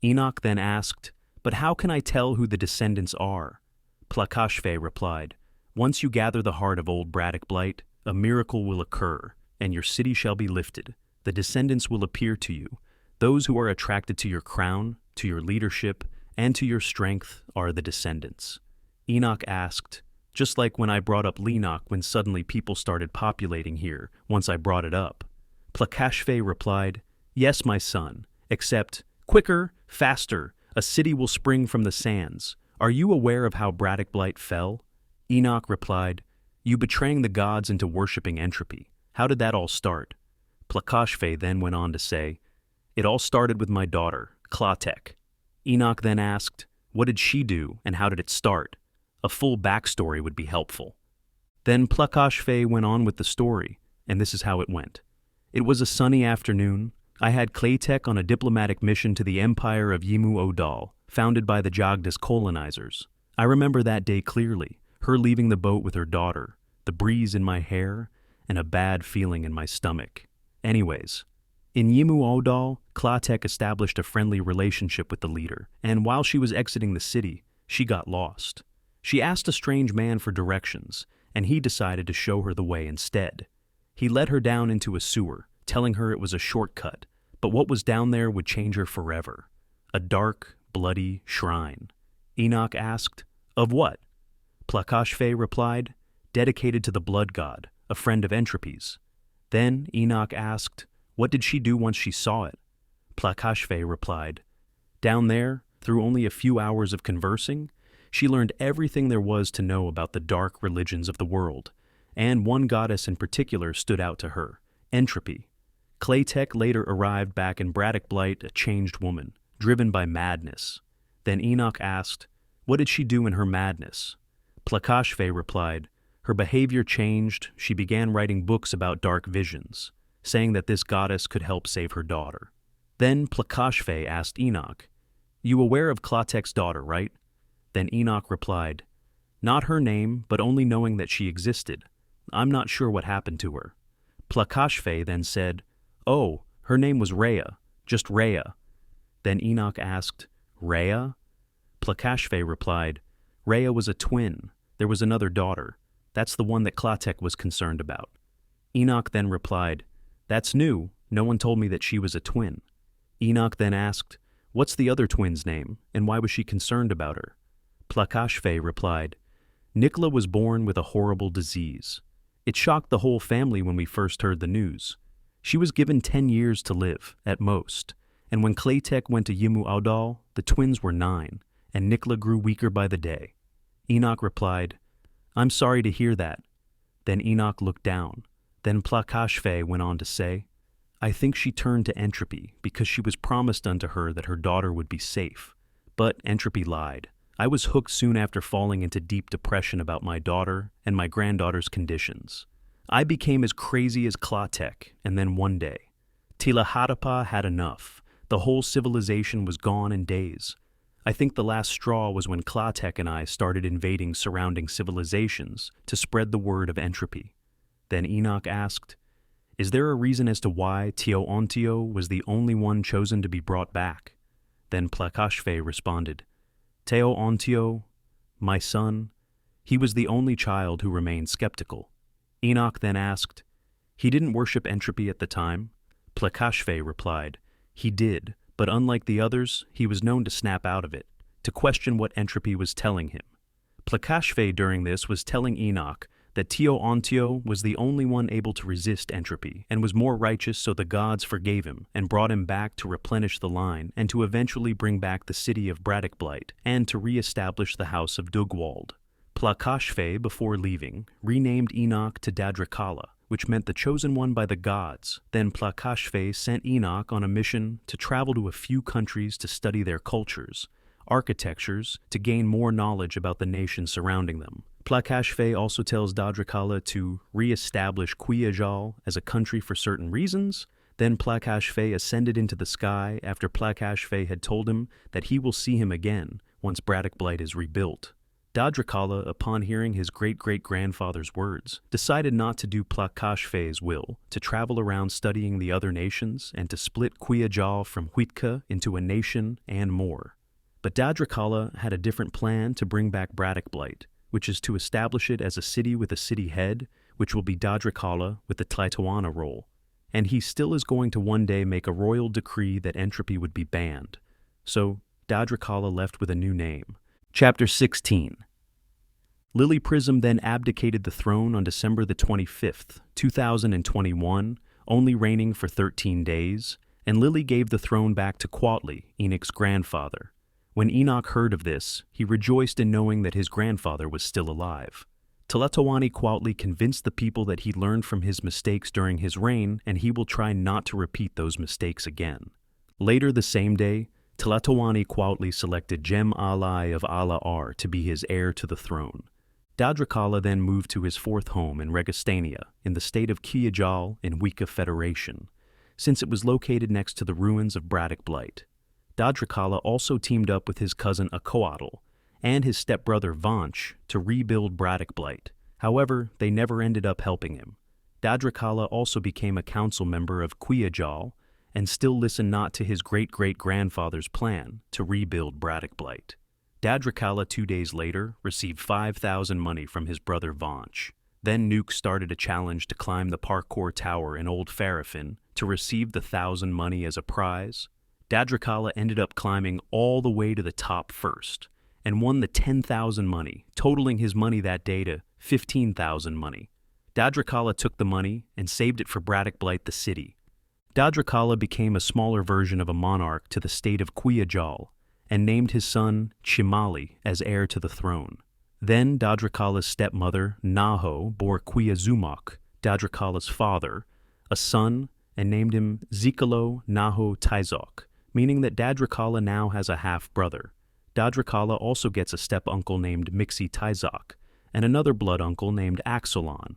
[SPEAKER 1] Enoch then asked, "But how can I tell who the descendants are?" Plakashfe replied, "Once you gather the heart of old Braddock Blight, a miracle will occur, and your city shall be lifted. The descendants will appear to you. Those who are attracted to your crown, to your leadership, and to your strength are the descendants." Enoch asked, "Just like when I brought up Lenok when suddenly people started populating here once I brought it up?" Plakashfe replied, "Yes, my son, except, quicker, faster, a city will spring from the sands. Are you aware of how Braddock Blight fell?" Enoch replied, "You betraying the gods into worshipping entropy. How did that all start?" Plakashfe then went on to say, "It all started with my daughter, Klatek." Enoch then asked, "What did she do and how did it start?" A full backstory would be helpful. Then Plakashfe went on with the story, and this is how it went. It was a sunny afternoon. I had Klatek on a diplomatic mission to the empire of Yimu Odal, founded by the Jagdas colonizers. I remember that day clearly, her leaving the boat with her daughter, the breeze in my hair, and a bad feeling in my stomach. Anyways, in Yimu Odal, Klatek established a friendly relationship with the leader, and while she was exiting the city, she got lost. She asked a strange man for directions, and he decided to show her the way instead. He led her down into a sewer, telling her it was a shortcut, but what was down there would change her forever. A dark, bloody shrine. Enoch asked, "Of what?" Plakashfe replied, "Dedicated to the blood god, a friend of entropy's." Then Enoch asked, "What did she do once she saw it?" Plakashfe replied, "Down there, through only a few hours of conversing, she learned everything there was to know about the dark religions of the world, and one goddess in particular stood out to her, entropy. Klatek later arrived back in Braddock Blight a changed woman, driven by madness." Then Enoch asked, "What did she do in her madness?" Plakashfe replied, "Her behavior changed. She began writing books about dark visions, saying that this goddess could help save her daughter." Then Plakashfe asked Enoch, "You aware of Klatek's daughter, right?" Then Enoch replied, "Not her name, but only knowing that she existed. I'm not sure what happened to her." Plakashfe then said, "Oh, her name was Rhea, just Rhea." Then Enoch asked, "Rhea?" Plakashfe replied, "Rhea was a twin. There was another daughter. That's the one that Klatek was concerned about." Enoch then replied, "That's new. No one told me that she was a twin." Enoch then asked, "What's the other twin's name, and why was she concerned about her?" Plakashfe replied, "Nikla was born with a horrible disease. It shocked the whole family when we first heard the news. She was given 10 years to live, at most, and when Klatek went to Yimu Audal, the twins were 9, and Nikla grew weaker by the day." Enoch replied, "I'm sorry to hear that." Then Enoch looked down. Then Plakashfe went on to say, "I think she turned to entropy because she was promised unto her that her daughter would be safe. But entropy lied. I was hooked soon after falling into deep depression about my daughter and my granddaughter's conditions. I became as crazy as Klatek, and then one day, Tila had enough. The whole civilization was gone in days. I think the last straw was when Klatek and I started invading surrounding civilizations to spread the word of entropy." Then Enoch asked, "Is there a reason as to why Tio was the only one chosen to be brought back?" Then Plakashfe responded, "Teo, my son, he was the only child who remained skeptical." Enoch then asked, "He didn't worship entropy at the time?" Plakashfe replied, "He did, but unlike the others, he was known to snap out of it, to question what entropy was telling him." Plakashfe during this was telling Enoch that Tio was the only one able to resist entropy and was more righteous, so the gods forgave him and brought him back to replenish the line and to eventually bring back the city of Braddock Blight and to re-establish the house of Dugwald. Plakashfe, before leaving, renamed Enoch to Dadrakala, which meant the chosen one by the gods. Then Plakashfe sent Enoch on a mission to travel to a few countries to study their cultures, architectures, to gain more knowledge about the nations surrounding them. Plakashfe also tells Dadrakala to re-establish Quiyajal as a country for certain reasons, Then Plakashfe ascended into the sky after Plakashfe had told him that he will see him again once Braddock Blight is rebuilt. Dadrakala, upon hearing his great-great-grandfather's words, decided not to do Plakashfe's will, to travel around studying the other nations and to split Quiyajal from Huitka into a nation and more. But Dadrakala had a different plan to bring back Braddock Blight, which is to establish it as a city with a city head, which will be Dadrakala with the Tlaitawana role. And he still is going to one day make a royal decree that entropy would be banned. So Dadrakala left with a new name. Chapter 16. Lily Prism then abdicated the throne on December the 25th, 2021, only reigning for 13 days, and Lily gave the throne back to Quatli, Enoch's grandfather. When Enoch heard of this, he rejoiced in knowing that his grandfather was still alive. Tlaitawani Quatli convinced the people that he learned from his mistakes during his reign and he will try not to repeat those mistakes again. Later the same day, Tlaitawani Quatli selected Jem Alai of Ala Ar to be his heir to the throne. Dadrakala then moved to his fourth home in Registania, in the state of Quiyajal in Wika Federation, since it was located next to the ruins of Braddock Blight. Dadrakala also teamed up with his cousin Acoatl and his stepbrother Vanch to rebuild Braddock Blight. However, they never ended up helping him. Dadrakala also became a council member of Quiyajal and still listened not to his great-great-grandfather's plan to rebuild Braddock Blight. Dadrakala 2 days later received 5,000 money from his brother Vanch. Then Nuke started a challenge to climb the parkour tower in Old Farafin to receive the 1,000 money as a prize. Dadrakala ended up climbing all the way to the top first and won the 10,000 money, totaling his money that day to 15,000 money. Dadrakala took the money and saved it for Braddock Blight the city. Dadrakala became a smaller version of a monarch to the state of Quiyajal and named his son Chimali as heir to the throne. Then Dadrakala's stepmother, Naho, bore Quiyazumok, Dadrakala's father, a son and named him Zikalo Naho Tizoc, meaning that Dadrakala now has a half-brother. Dadrakala also gets a step-uncle named Mixi Tizoc and another blood uncle named Axolon.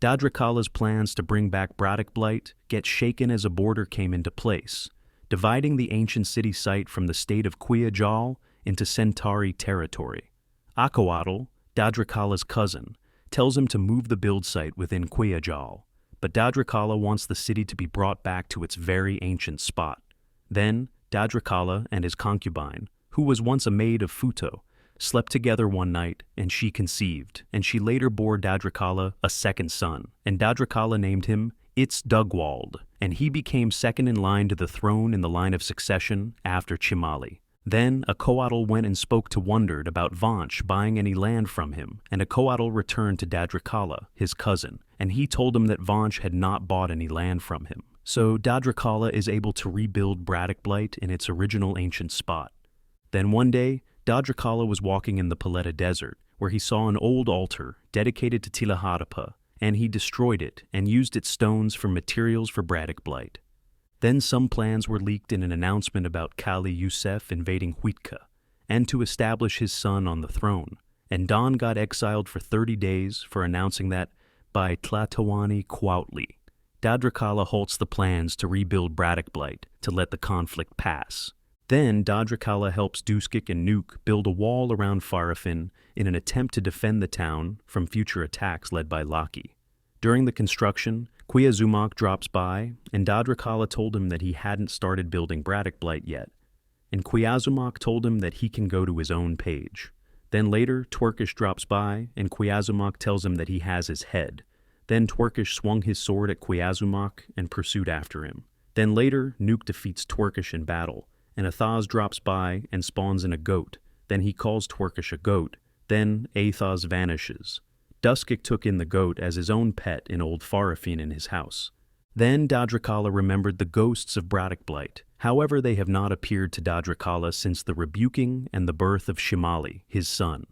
[SPEAKER 1] Dadrakala's plans to bring back Braddock Blight get shaken as a border came into place, dividing the ancient city site from the state of Quiyajal into Centauri territory. Acoatl, Dadrakala's cousin, tells him to move the build site within Quiyajal, but Dadrakala wants the city to be brought back to its very ancient spot. Then, Dadrakala and his concubine, who was once a maid of Futo, slept together one night, and she conceived, and she later bore Dadrakala a second son, and Dadrakala named him Dugwald, and he became second in line to the throne in the line of succession after Chimali. Then Acoatl went and spoke to Wondered about Vanch buying any land from him, and Acoatl returned to Dadrakala, his cousin, and he told him that Vanch had not bought any land from him. So Dadrakala is able to rebuild Braddock Blight in its original ancient spot. Then one day, Dadrakala was walking in the Paletta Desert, where he saw an old altar dedicated to Tilaharapa, and he destroyed it and used its stones for materials for Braddock Blight. Then some plans were leaked in an announcement about Kali Yusef invading Huitka, and to establish his son on the throne, and Don got exiled for 30 days for announcing that, by Tlaitawani Quatli, Dadrakala halts the plans to rebuild Braddock Blight to let the conflict pass. Then Dadrakala helps Duskik and Nuke build a wall around Farafin in an attempt to defend the town from future attacks led by Laki. During the construction, Quiyazumok drops by, and Dadrakala told him that he hadn't started building Braddock Blight yet, and Quiyazumok told him that he can go to his own page. Then later, Twerkish drops by, and Quiyazumok tells him that he has his head. Then Twerkish swung his sword at Quiyazumok and pursued after him. Then later, Nuke defeats Twerkish in battle, and Athaz drops by and spawns in a goat. Then he calls Twerkish a goat. Then Athaz vanishes. Duskik took in the goat as his own pet in Old Farafin in his house. Then Dadrakala remembered the ghosts of Braddock Blight. However, they have not appeared to Dadrakala since the rebuking and the birth of Shimali, his son.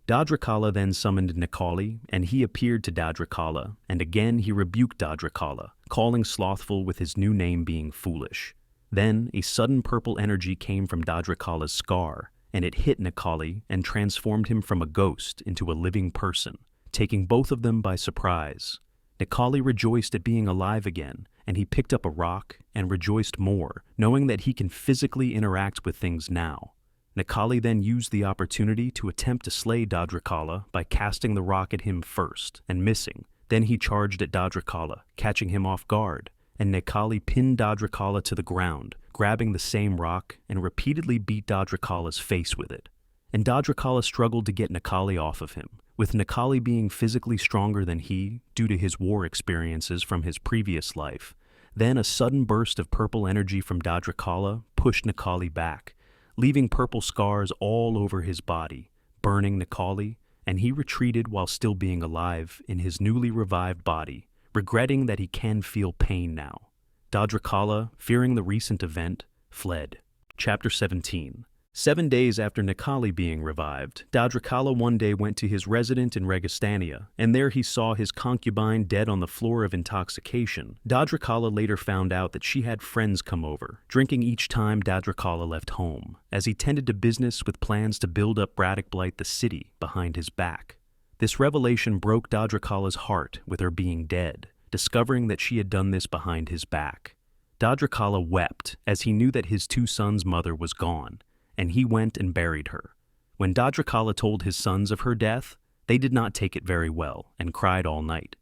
[SPEAKER 1] Dadrakala then summoned Nikali, and he appeared to Dadrakala, and again he rebuked Dadrakala, calling Slothful with his new name being foolish. Then a sudden purple energy came from Dadrakala's scar, and it hit Nikali and transformed him from a ghost into a living person, taking both of them by surprise. Nikali rejoiced at being alive again, and he picked up a rock and rejoiced more, knowing that he can physically interact with things now. Necali then used the opportunity to attempt to slay Dadracala by casting the rock at him first and missing. Then he charged at Dadracala, catching him off guard, and Necali pinned Dadracala to the ground, grabbing the same rock and repeatedly beat Dadracala's face with it. And Dadracala struggled to get Necali off of him, with Necali being physically stronger than he due to his war experiences from his previous life. Then a sudden burst of purple energy from Dadracala pushed Necali back, leaving purple scars all over his body, burning Necali, and he retreated while still being alive in his newly revived body, regretting that he can feel pain now. Dadracala, fearing the recent event, fled. Chapter 17. 7 days after Necali being revived, Dadracala one day went to his residence in Registania, and there he saw his concubine dead on the floor of intoxication. Dadracala later found out that she had friends come over, drinking each time Dadracala left home, as he tended to business with plans to build up Braddock Blight the city behind his back. This revelation broke Dadracala's heart with her being dead, discovering that she had done this behind his back. Dadracala wept as he knew that his 2 sons' mother was gone, and he went and buried her. When Dadracala told his sons of her death, they did not take it very well and cried all night.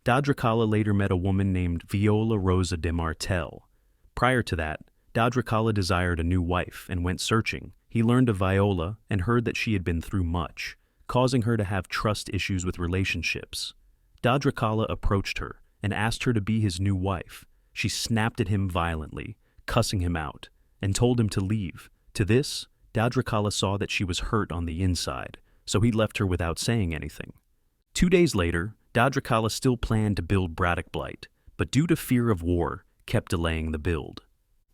[SPEAKER 1] Dadracala later met a woman named Viola Rosa de Martel. Prior to that, Dadracala desired a new wife and went searching. He learned of Viola and heard that she had been through much, causing her to have trust issues with relationships. Dadracala approached her and asked her to be his new wife. She snapped at him violently, cussing him out, and told him to leave. To this, Dadracala saw that she was hurt on the inside, so he left her without saying anything. 2 days later, Dadracala still planned to build Braddock Blight, but due to fear of war, kept delaying the build.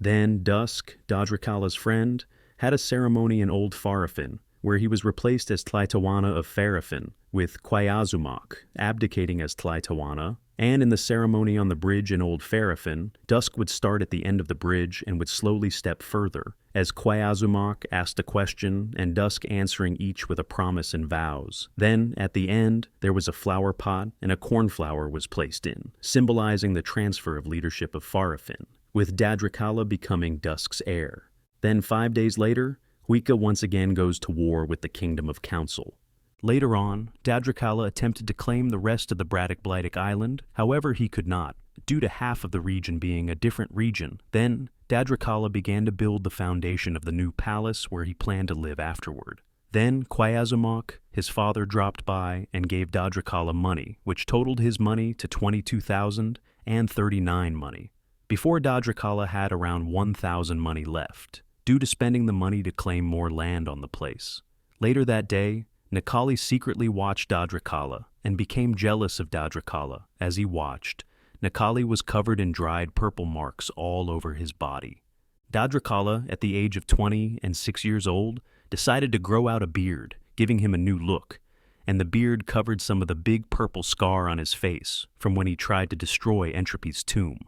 [SPEAKER 1] Then Dusk, Dadracala's friend, had a ceremony in Old Farafin, where he was replaced as Tlaitawana of Farafin, with Quayazumok abdicating as Tlaitawana, and in the ceremony on the bridge in Old Farafin, Dusk would start at the end of the bridge and would slowly step further, as Quayazumok asked a question and Dusk answering each with a promise and vows. Then, at the end, there was a flower pot and a cornflower was placed in, symbolizing the transfer of leadership of Farafin, with Dadracala becoming Dusk's heir. Then 5 days later, Huika once again goes to war with the Kingdom of Council. Later on, Dadracala attempted to claim the rest of the Braddock Blightic Island, however he could not, due to half of the region being a different region. Then, Dadracala began to build the foundation of the new palace where he planned to live afterward. Then Quayazumok, his father, dropped by and gave Dadracala money, which totaled his money to 22,000 and 39 money. Before Dadracala had around 1,000 money left, due to spending the money to claim more land on the place. Later that day, Necali secretly watched Dadracala and became jealous of Dadracala. As he watched, Necali was covered in dried purple marks all over his body. Dadracala, at the age of 20 and 6 years old, decided to grow out a beard, giving him a new look, and the beard covered some of the big purple scar on his face from when he tried to destroy Entropy's tomb.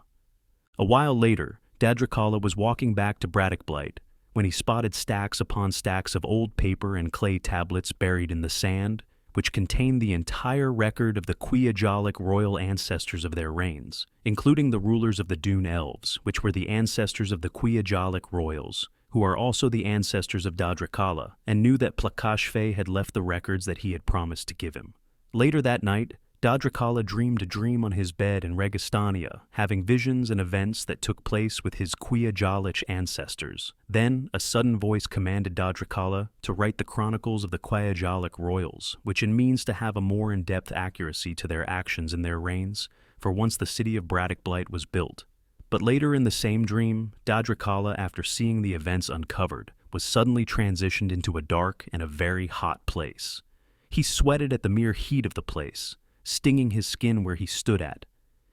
[SPEAKER 1] A while later, Dadracala was walking back to Braddock Blight when he spotted stacks upon stacks of old paper and clay tablets buried in the sand, which contained the entire record of the Quayajalic royal ancestors of their reigns, including the rulers of the Dune Elves, which were the ancestors of the Quayajalic royals, who are also the ancestors of Dadracala, and knew that Plakashfe had left the records that he had promised to give him. Later that night, Dadracala dreamed a dream on his bed in Registania, having visions and events that took place with his Quayajalic ancestors. Then, a sudden voice commanded Dadracala to write the chronicles of the Quayajalic royals, which it means to have a more in-depth accuracy to their actions in their reigns, for once the city of Braddock Blight was built. But later in the same dream, Dadracala, after seeing the events uncovered, was suddenly transitioned into a dark and a very hot place. He sweated at the mere heat of the place, stinging his skin where he stood at.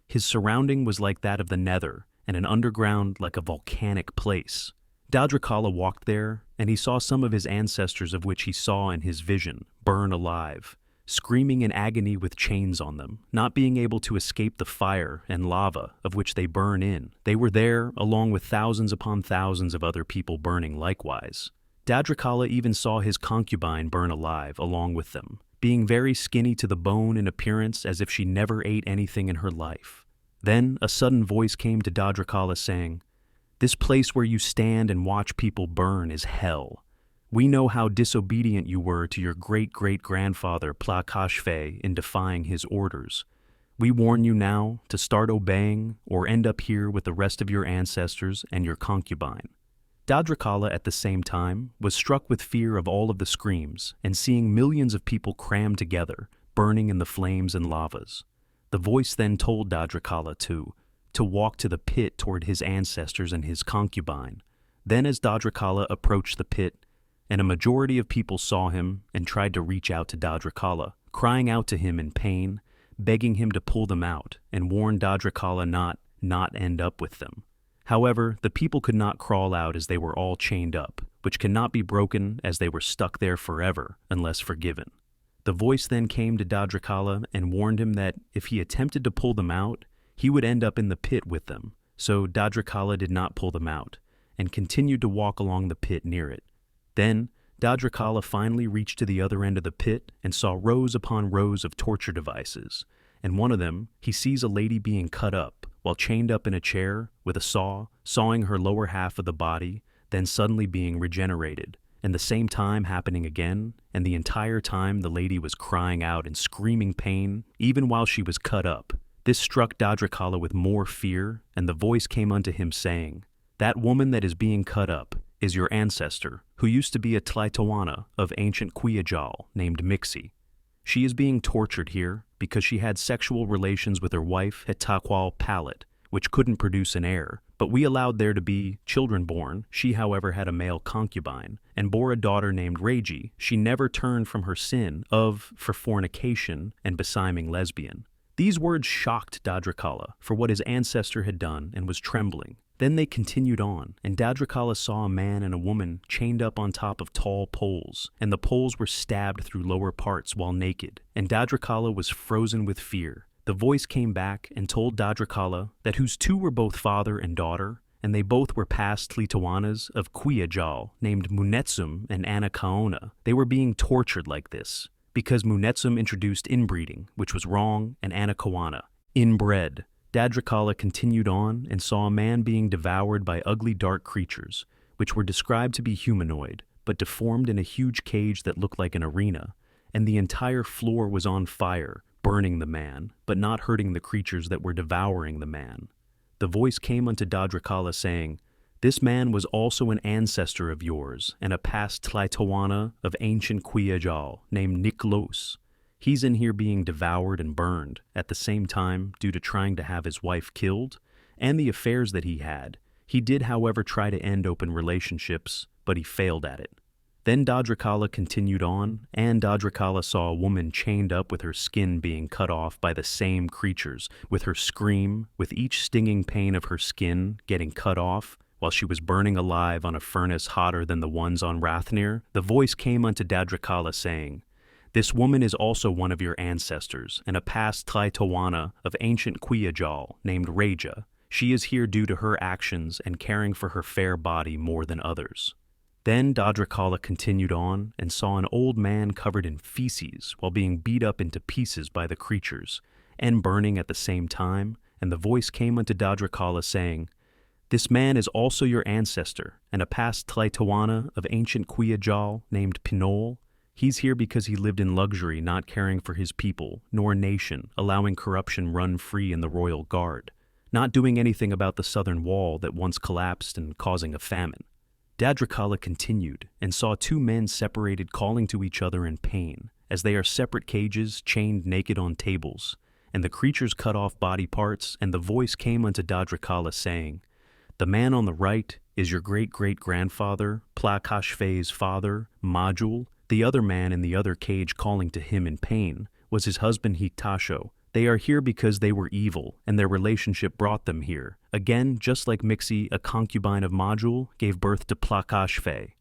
[SPEAKER 1] His surrounding was like that of the nether, and an underground like a volcanic place. Dadracala walked there, and he saw some of his ancestors of which he saw in his vision burn alive, screaming in agony with chains on them, not being able to escape the fire and lava of which they burn in. They were there, along with thousands upon thousands of other people burning likewise. Dadracala even saw his concubine burn alive along with them, being very skinny to the bone in appearance as if she never ate anything in her life. Then a sudden voice came to Dadrakala saying, "This place where you stand and watch people burn is hell. We know how disobedient you were to your great-great-grandfather Plakashfe in defying his orders. We warn you now to start obeying or end up here with the rest of your ancestors and your concubine." Dadrakala, at the same time, was struck with fear of all of the screams and seeing millions of people crammed together, burning in the flames and lavas. The voice then told Dadrakala to walk to the pit toward his ancestors and his concubine. Then as Dadrakala approached the pit, and a majority of people saw him and tried to reach out to Dadrakala, crying out to him in pain, begging him to pull them out, and warned Dadrakala not end up with them. However, the people could not crawl out as they were all chained up, which cannot be broken as they were stuck there forever unless forgiven. The voice then came to Dadrakala and warned him that if he attempted to pull them out, he would end up in the pit with them. So Dadrakala did not pull them out, and continued to walk along the pit near it. Then Dadrakala finally reached to the other end of the pit and saw rows upon rows of torture devices. And one of them, he sees a lady being cut up while chained up in a chair with a saw, sawing her lower half of the body, then suddenly being regenerated, and the same time happening again, and the entire time the lady was crying out and screaming pain, even while she was cut up. This struck Dadrakala with more fear, and the voice came unto him saying, "That woman that is being cut up is your ancestor, who used to be a Tlaitawana of ancient Quiajal named Mixi. She is being tortured here because she had sexual relations with her wife Hetakwal Palit, which couldn't produce an heir, but we allowed there to be children born. She, however, had a male concubine, and bore a daughter named Reiji. She never turned from her sin for fornication and besiming lesbian." These words shocked Dadrakala for what his ancestor had done and was trembling. Then they continued on, and Dadrakala saw a man and a woman chained up on top of tall poles, and the poles were stabbed through lower parts while naked, and Dadrakala was frozen with fear. The voice came back and told Dadrakala that whose two were both father and daughter, and they both were past Tlitawanas of Quiajal named Munetsum and Anakaona. They were being tortured like this, because Munetsum introduced inbreeding, which was wrong, and Anakawana, inbred. Dadrakala continued on and saw a man being devoured by ugly dark creatures, which were described to be humanoid, but deformed in a huge cage that looked like an arena, and the entire floor was on fire, burning the man, but not hurting the creatures that were devouring the man. The voice came unto Dadrakala saying, "This man was also an ancestor of yours, and a past Tlaitawana of ancient Quiajal, named Niklos. He's in here being devoured and burned, at the same time due to trying to have his wife killed, and the affairs that he had. He did, however, try to end open relationships, but he failed at it." Then Dadrakala continued on, and Dadrakala saw a woman chained up with her skin being cut off by the same creatures, with her scream, with each stinging pain of her skin getting cut off, while she was burning alive on a furnace hotter than the ones on Rathnir. The voice came unto Dadrakala saying, "This woman is also one of your ancestors, and a past Tlaitawana of ancient Quiajal named Reja. She is here due to her actions and caring for her fair body more than others." Then Dadrakala continued on and saw an old man covered in feces while being beat up into pieces by the creatures, and burning at the same time, and the voice came unto Dadrakala saying, "This man is also your ancestor, and a past Tlaitawana of ancient Quiajal named Pinol. He's here because he lived in luxury, not caring for his people, nor nation, allowing corruption run free in the royal guard, not doing anything about the southern wall that once collapsed and causing a famine." Dadrakala continued and saw two men separated calling to each other in pain, as they are separate cages chained naked on tables, and the creatures cut off body parts, and the voice came unto Dadrakala saying, "The man on the right is your great-great-grandfather, Plakashve's father, Majul. The other man in the other cage calling to him in pain was his husband Hitasho. They are here because they were evil, and their relationship brought them here. Again, just like Mixi, a concubine of Majul, gave birth to Plakashve."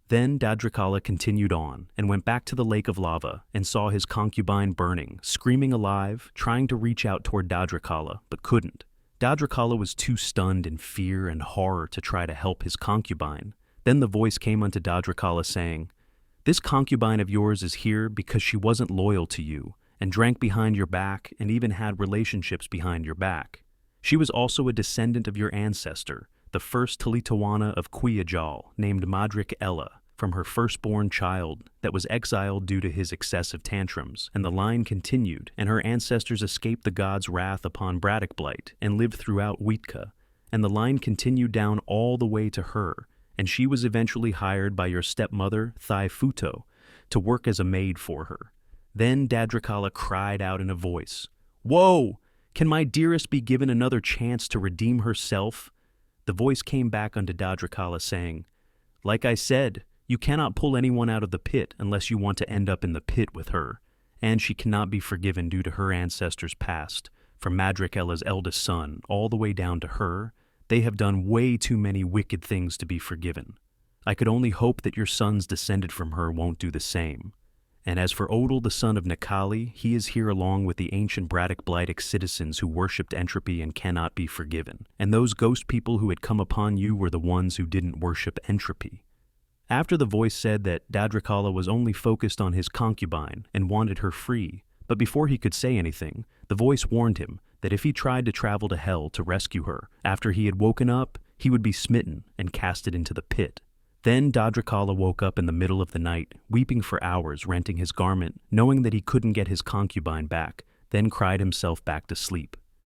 [SPEAKER 1] Then Dadrakala continued on, and went back to the lake of lava, and saw his concubine burning, screaming alive, trying to reach out toward Dadrakala, but couldn't. Dadrakala was too stunned in fear and horror to try to help his concubine. Then the voice came unto Dadrakala saying, "This concubine of yours is here because she wasn't loyal to you, and drank behind your back, and even had relationships behind your back. She was also a descendant of your ancestor, the first Talitawana of Quiajal, named Madrik Ella, from her firstborn child that was exiled due to his excessive tantrums, and the line continued, and her ancestors escaped the god's wrath upon Braddock Blight and lived throughout Witka, and the line continued down all the way to her, and she was eventually hired by your stepmother, Thai-Futo, to work as a maid for her. Then Dadrakala cried out in a voice, "Woe! Can my dearest be given another chance to redeem herself?" The voice came back unto Dadrakala saying, "Like I said, you cannot pull anyone out of the pit unless you want to end up in the pit with her, and she cannot be forgiven due to her ancestors past, from Madrik Ella's eldest son all the way down to her. They have done way too many wicked things to be forgiven. I could only hope that your sons descended from her won't do the same. And as for Odal, the son of Nakali, he is here along with the ancient Braddock Blightic citizens who worshipped entropy and cannot be forgiven. And those ghost people who had come upon you were the ones who didn't worship entropy." After the voice said that Dadrakala was only focused on his concubine and wanted her free, but before he could say anything, the voice warned him that if he tried to travel to hell to rescue her after he had woken up, he would be smitten and casted into the pit. Then Dadrakala woke up in the middle of the night, weeping for hours, renting his garment, knowing that he couldn't get his concubine back, then cried himself back to sleep.